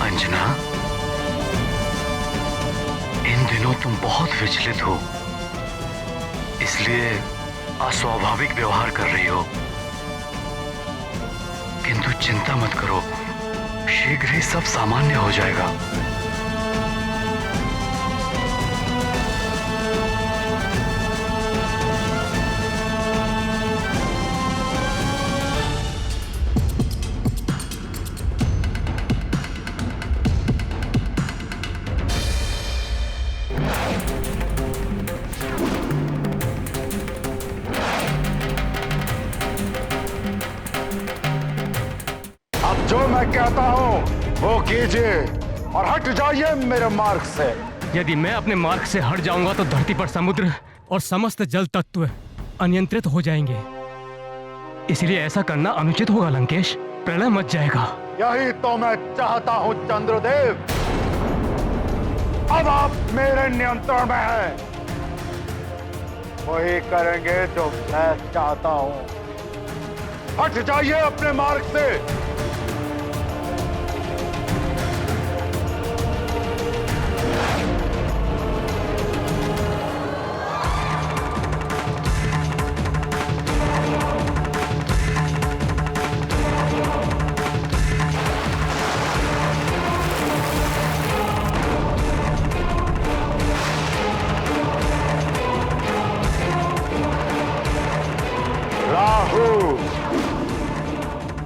अंजना, इन दिनों तुम बहुत विचलित हो, इसलिए अस्वाभाविक व्यवहार कर रही हो। किंतु चिंता मत करो, शीघ्र ही सब सामान्य हो जाएगा। जो मैं कहता हूं वो कीजिए और हट जाइए मेरे मार्ग से। यदि मैं अपने मार्ग से हट जाऊंगा तो धरती पर समुद्र और समस्त जल तत्व अनियंत्रित हो जाएंगे। इसलिए ऐसा करना अनुचित होगा लंकेश, प्रलय मच जाएगा। यही तो मैं चाहता हूं चंद्रदेव। अब आप मेरे नियंत्रण में हैं। वही करेंगे जो मैं चाहता हूं। हट जाइए अपने मार्ग से।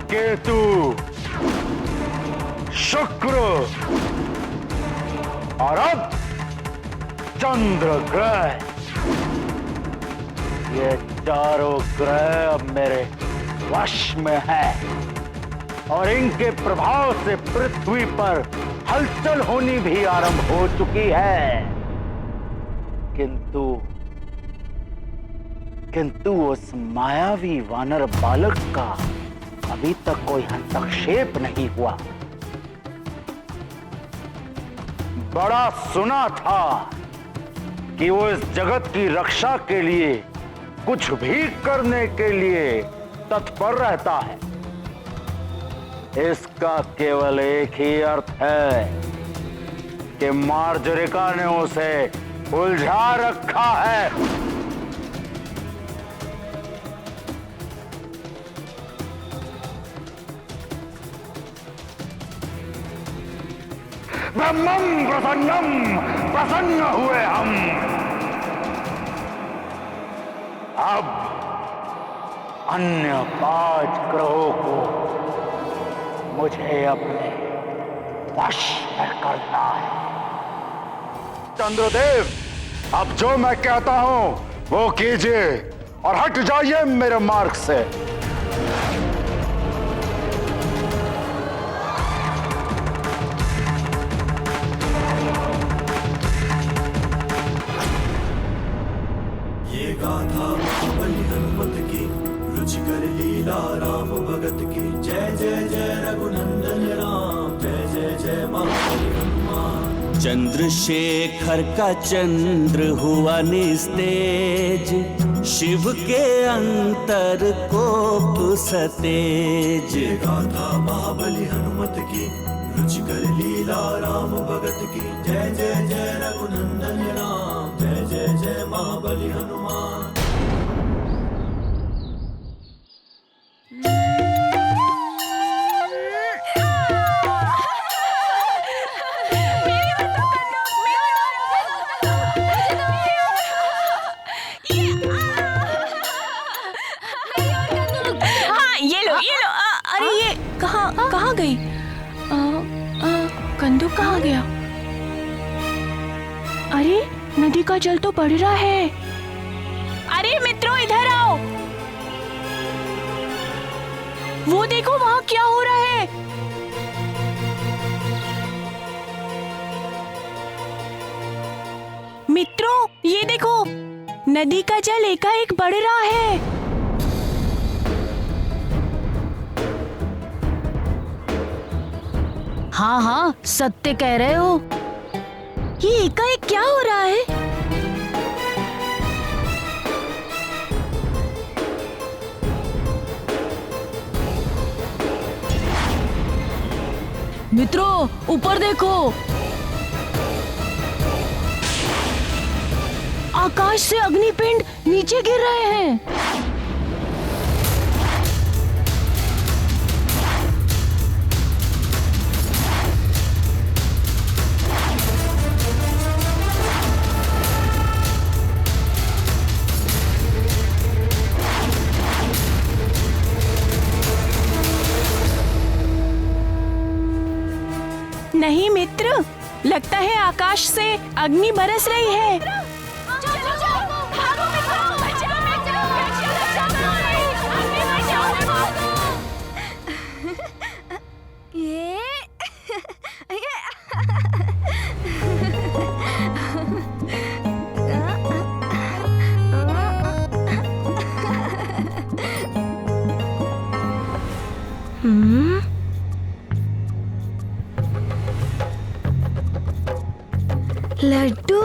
केतु, शुक्र और अब चंद्र ग्रह ये चारों ग्रह अब मेरे वश में है और इनके प्रभाव से पृथ्वी पर हलचल होनी भी आरंभ हो चुकी है। किंतु उस मायावी वानर बालक का अभी तक कोई हस्तक्षेप नहीं हुआ। बड़ा सुना था कि वो इस जगत की रक्षा के लिए कुछ भी करने के लिए तत्पर रहता है। इसका केवल एक ही अर्थ है कि मार्जरिका ने उसे उलझा रखा है। ब्रह्मं प्रसन्नम, प्रसन्न हुए हम। अब अन्य 5 ग्रहों को मुझे अपने वश में करना है। चंद्रदेव, अब जो मैं कहता हूं वो कीजिए और हट जाइए मेरे मार्ग से। ये गाथा महाबली हनुमत की, रुचिकर लीला राम भगत की। जय जय जय रघुनंदन राम, जय जय जय महाबली हनुमान। चंद्रशेखर का चंद्र हुआ निस्तेज, शिव के अंतर कोप सतेज। ये गाथा महाबली हनुमत की, रुचिकर लीला राम भगत की। जय जय जय रघुनंदन राम, जय जय जय महाबली हनुमान। अरे ये कहाँ गई? कंदू कहाँ गया? अरे नदी का जल तो बढ़ रहा है। अरे मित्रों इधर आओ, वो देखो वहाँ क्या हो रहा है। मित्रों ये देखो, नदी का जल एकाएक बढ़ रहा है। हाँ हाँ सत्य कह रहे हो। ये एकाएक क्या हो रहा है? मित्रों ऊपर देखो, आकाश से अग्निपिंड नीचे गिर रहे हैं। नहीं मित्र, लगता है आकाश से अग्नि बरस रही है। लड्डू,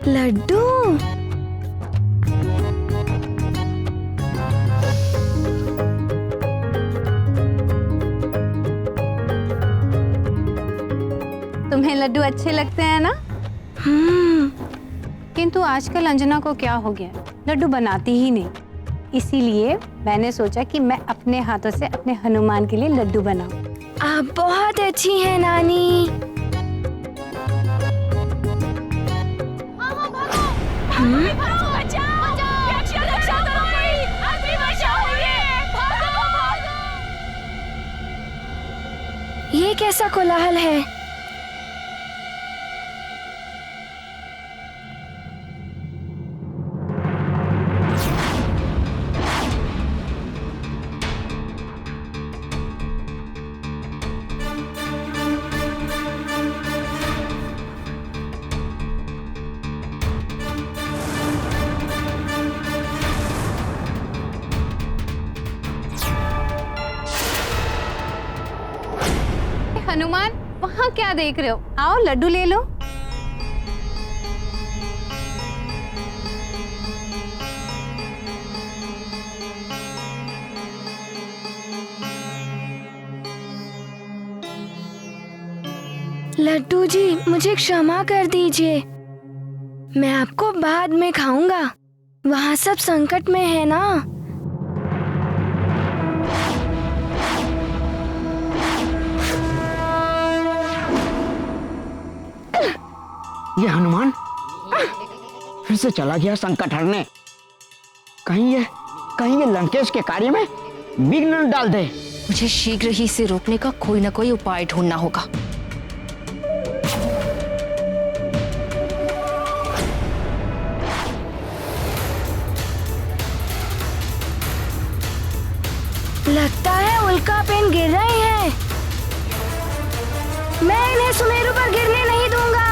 लड्डू। तुम्हें लड्डू अच्छे लगते हैं ना? किंतु आजकल अंजना को क्या हो गया, लड्डू बनाती ही नहीं। इसीलिए मैंने सोचा कि मैं अपने हाथों से अपने हनुमान के लिए लड्डू बनाऊं। आप बहुत अच्छी हैं नानी। ये कैसा कोलाहल है? हनुमान वहाँ क्या देख रहे हो? आओ लड्डू ले लो। लड्डू जी मुझे क्षमा कर दीजिए, मैं आपको बाद में खाऊंगा, वहाँ सब संकट में है ना। ये हनुमान फिर से चला गया संकट हरने। कहीं ये लंकेश के कार्य में विघ्न न डाल दे। मुझे शीघ्र ही इसे रोकने का कोई ना कोई उपाय ढूंढना होगा। लगता है उल्का पिंड गिर रहे हैं। मैं इन्हें सुमेरु पर गिरने नहीं दूंगा।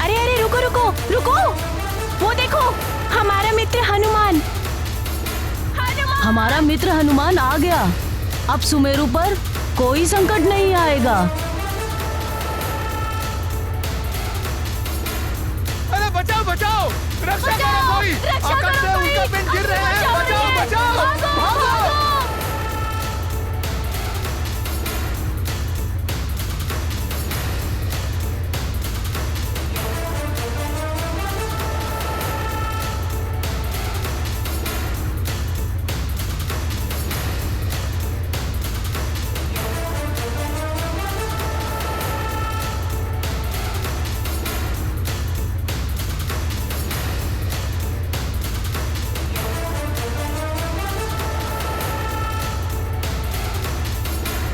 अरे अरे रुको रुको रुको, वो देखो हमारा मित्र हनुमान। हमारा मित्र हनुमान आ गया। अब सुमेरु पर कोई संकट नहीं आएगा। अरे बचाओ बचाओ, रक्षा करो कोई, आकाश से उल्का पिंड गिर रहे हैं, बचाओ बचाओ, भागो।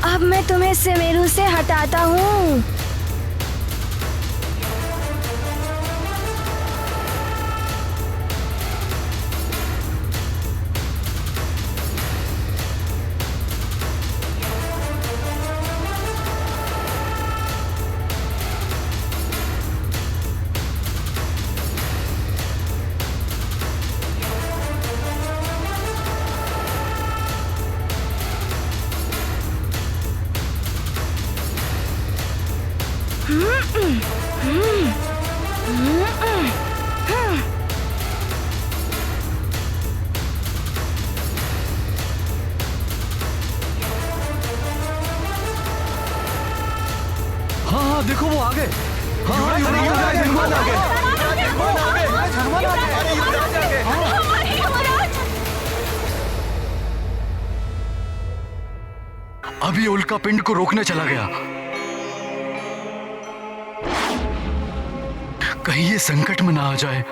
अब मैं तुम्हें सुमेरु से हटाता हूँ। हाँ हाँ देखो वो आ गए। हाँ हाँ हनुमान आ गए। अब ये उल्का पिंड को रोकने चला गया। कहीं ये संकट में ना आ जाए।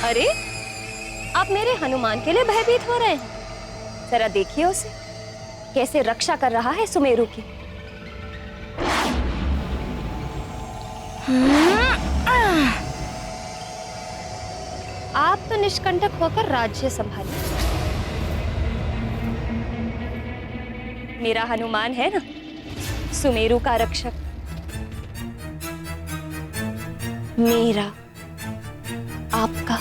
अरे आप मेरे हनुमान के लिए भयभीत हो रहे हैं? जरा देखिए उसे, कैसे रक्षा कर रहा है सुमेरु की। आप तो निष्कंटक होकर राज्य संभालिए। मेरा हनुमान है ना सुमेरु का रक्षक। मेरा, आपका।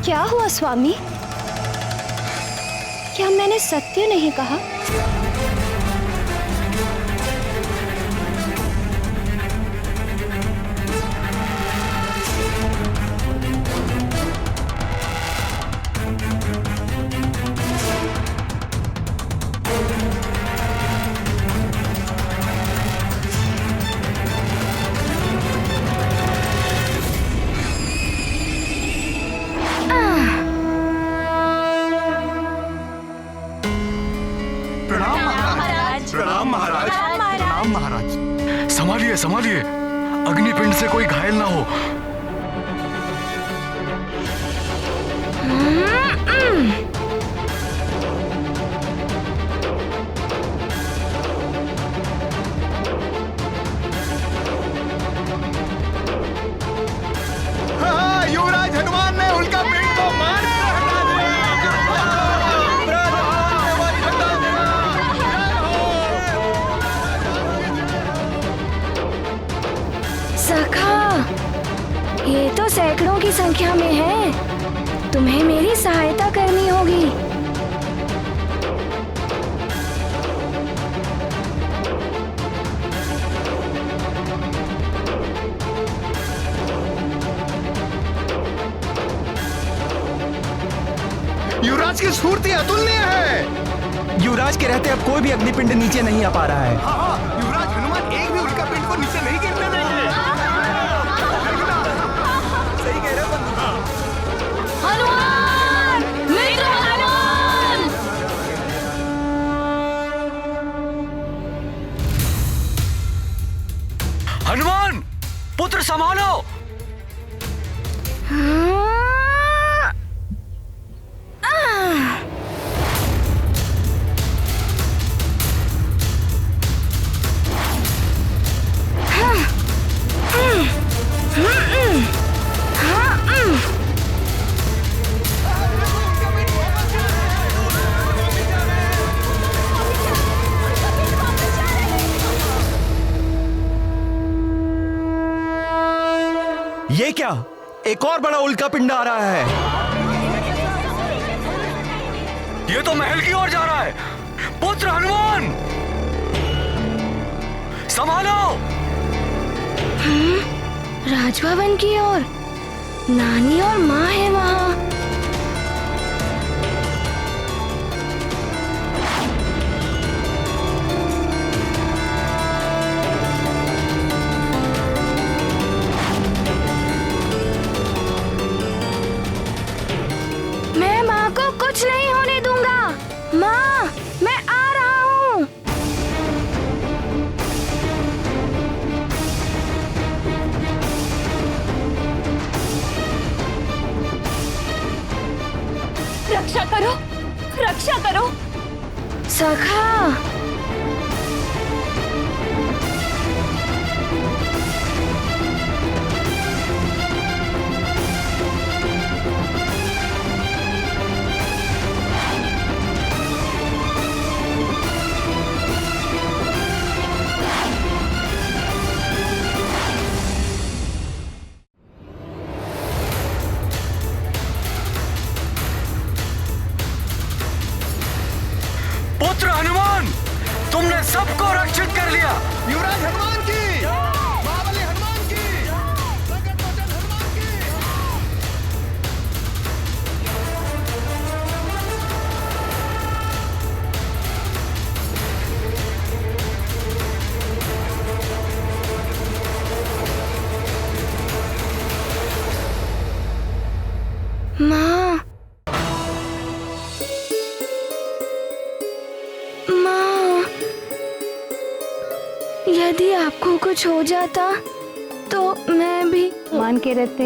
क्या हुआ स्वामी? क्या मैंने सत्य नहीं कहा? संभालिए संभालिए, अग्निपिंड से कोई घायल ना हो। हाँ बड़ी संख्या में हैं। तुम्हें मेरी सहायता करनी होगी। युवराज की स्फूर्ति अतुलनीय है। युवराज के रहते अब कोई भी अग्निपिंड नीचे नहीं आ पा रहा है। युवराज हनुमान एक भी उल्का पिंड को नीचे नहीं गिरने देंगे। सही कह रहे हो बंधु। हनुमान, मित्र हनुमान। हनुमान, पुत्र संभालो। ये क्या? एक और बड़ा उल्का पिंड आ रहा है। ये तो महल की ओर जा रहा है। पुत्र हनुमान, संभालो। राजभवन की ओर। नानी और माँ है वहाँ। मैं माँ को कुछ नहीं होने दूंगा। माँ, मैं आ रहा हूँ। रक्षा करो, रक्षा करो। सखा। पुत्र हनुमान, तुमने सबको रक्षित कर लिया। युवराज हनुमान की, महाबली हनुमान की, संकट मोचन हनुमान की। माँ, माँ, यदि आपको कुछ हो जाता तो मैं भी। मान के रहते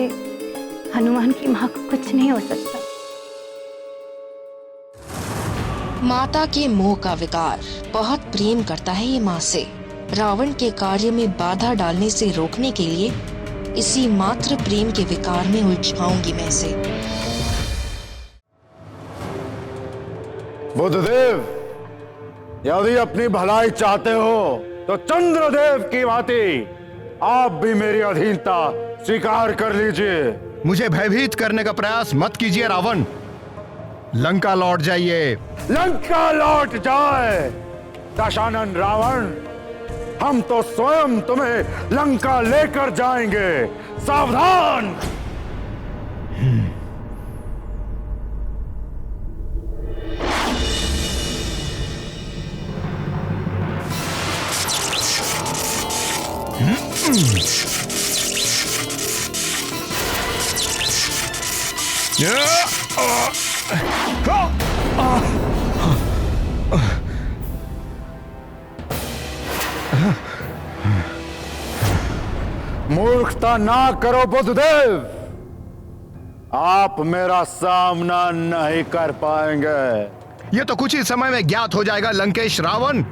हनुमान की माँ को कुछ नहीं हो सकता। माता के मोह का विकार। बहुत प्रेम करता है ये माँ से। रावण के कार्य में बाधा डालने से रोकने के लिए इसी मात्र प्रेम के विकार में उलझाऊंगी मैं इसे। बुद्धदेव, यदि अपनी भलाई चाहते हो तो चंद्रदेव की भांति आप भी मेरी अधीनता स्वीकार कर लीजिए। मुझे भयभीत करने का प्रयास मत कीजिए रावण। लंका लौट जाइए। लंका लौट जाए दशानन रावण, हम तो स्वयं तुम्हें लंका लेकर जाएंगे। सावधान। मूर्खता ना करो बुद्धदेव, आप मेरा सामना नहीं कर पाएंगे। ये तो कुछ ही समय में ज्ञात हो जाएगा लंकेश रावण।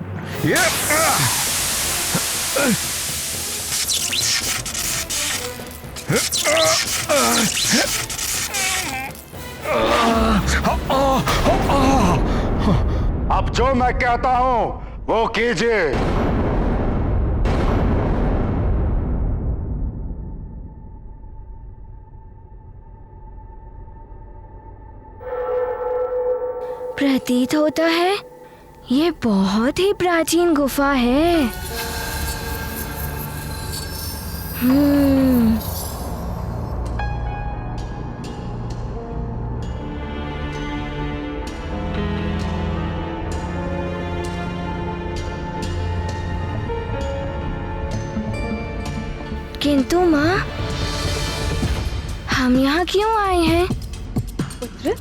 अब जो मैं कहता हूं वो कीजिए। प्रतीत होता है ये बहुत ही प्राचीन गुफा है। किंतु माँ, हम यहाँ क्यों आए हैं? पुत्र,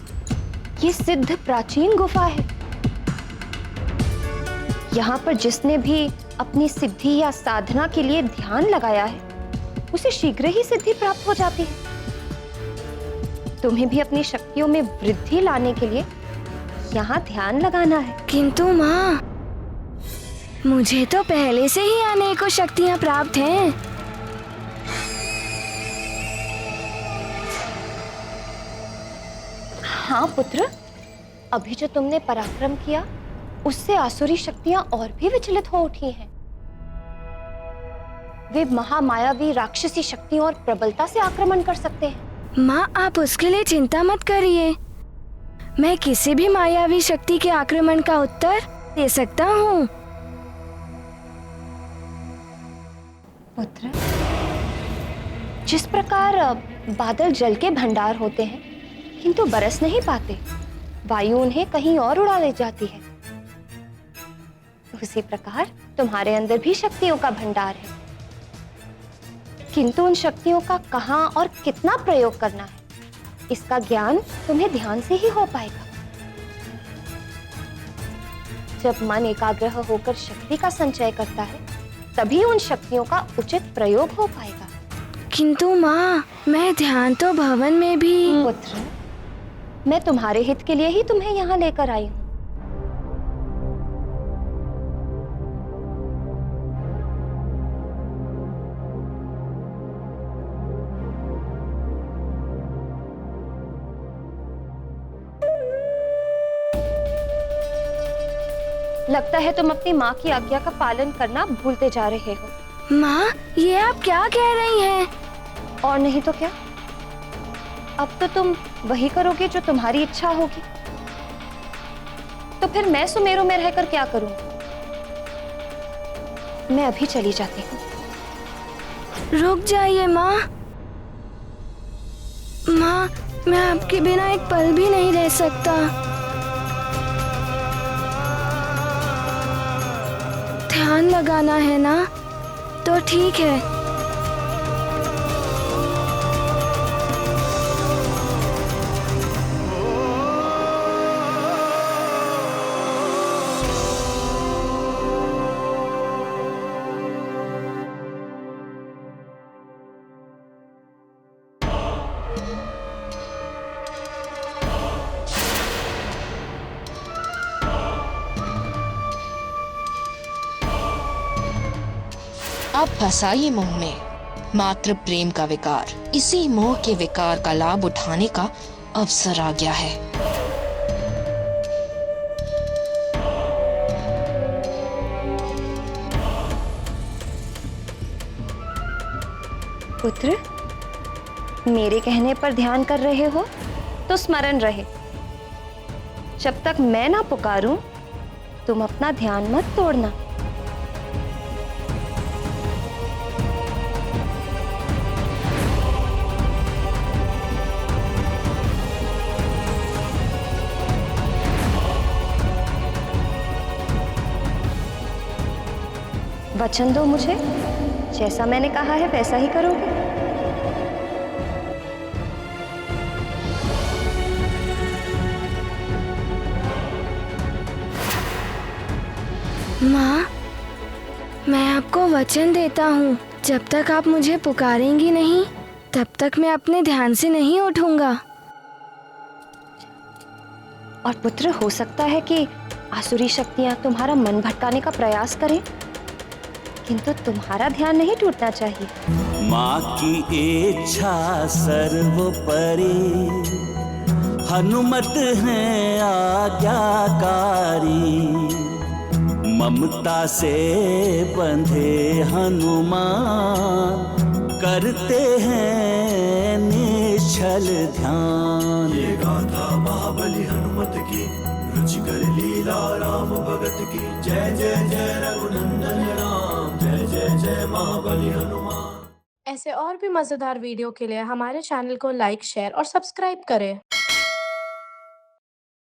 ये सिद्ध प्राचीन गुफा है। यहाँ पर जिसने भी अपनी सिद्धि या साधना के लिए ध्यान लगाया है, उसे शीघ्र ही सिद्धि प्राप्त हो जाती है। तुम्हें भी अपनी शक्तियों में वृद्धि लाने के लिए यहाँ ध्यान लगाना है। किंतु माँ, मुझे तो पहले से ही अनेकों शक्तियाँ प्राप्त हैं। हाँ पुत्र, अभी जो तुमने पराक्रम किया उससे आसुरी शक्तियां और भी विचलित हो उठी हैं। वे महामायावी राक्षसी शक्तियों और प्रबलता से आक्रमण कर सकते हैं। माँ, आप उसके लिए चिंता मत करिए। मैं किसी भी मायावी शक्ति के आक्रमण का उत्तर दे सकता हूँ। पुत्र, जिस प्रकार बादल जल के भंडार होते हैं किंतु बरस नहीं पाते, वायु उन्हें कहीं और उड़ा ले जाती है, उसी प्रकार तुम्हारे अंदर भी शक्तियों का भंडार है। किंतु उन शक्तियों का कहाँ और कितना प्रयोग करना है, इसका ज्ञान तुम्हें ध्यान से ही हो पाएगा। जब मन एकाग्र होकर शक्ति का संचय करता है, तभी उन शक्तियों का उचित प्रयोग हो पाएगा। किंतु माँ, मैं ध्यान तो भवन में भी। पुत्र, मैं तुम्हारे हित के लिए ही तुम्हें यहाँ लेकर आई हूँ। लगता है तुम अपनी माँ की आज्ञा का पालन करना भूलते जा रहे हो। माँ, ये आप क्या कह रही हैं? और नहीं तो क्या, अब तो तुम वही करोगे जो तुम्हारी इच्छा होगी। तो फिर मैं सुमेरु में रहकर क्या करूं? मैं अभी चली जाती हूँ। रुक जाइए माँ। माँ, मैं आपके बिना एक पल भी नहीं रह सकता। ध्यान लगाना है ना, तो ठीक है। अब फंसा ये मोह में, मात्र प्रेम का विकार। इसी मोह के विकार का लाभ उठाने का अवसर आ गया है। पुत्र, मेरे कहने पर ध्यान कर रहे हो तो स्मरण रहे, जब तक मैं ना पुकारूं, तुम अपना ध्यान मत तोड़ना। वचन दो मुझे, जैसा मैंने कहा है वैसा ही करोगे। माँ, मैं आपको वचन देता हूँ, जब तक आप मुझे पुकारेंगी नहीं, तब तक मैं अपने ध्यान से नहीं उठूंगा। और पुत्र, हो सकता है कि आसुरी शक्तियाँ तुम्हारा मन भटकाने का प्रयास करें, किंतु तुम्हारा ध्यान नहीं टूटना चाहिए। माँ की इच्छा सर्वोपरि, हनुमत हैं आज्ञाकारी। ममता से बंधे हनुमान, करते हैं निश्चल ध्यान। ये गाथा महाबली हनुमत की, रुचिकर लीला राम भगत की जय जय जय रघुनंदन राम जय जय जय महाबली हनुमान। ऐसे और भी मजेदार वीडियो के लिए हमारे चैनल को लाइक, शेयर और सब्सक्राइब करें।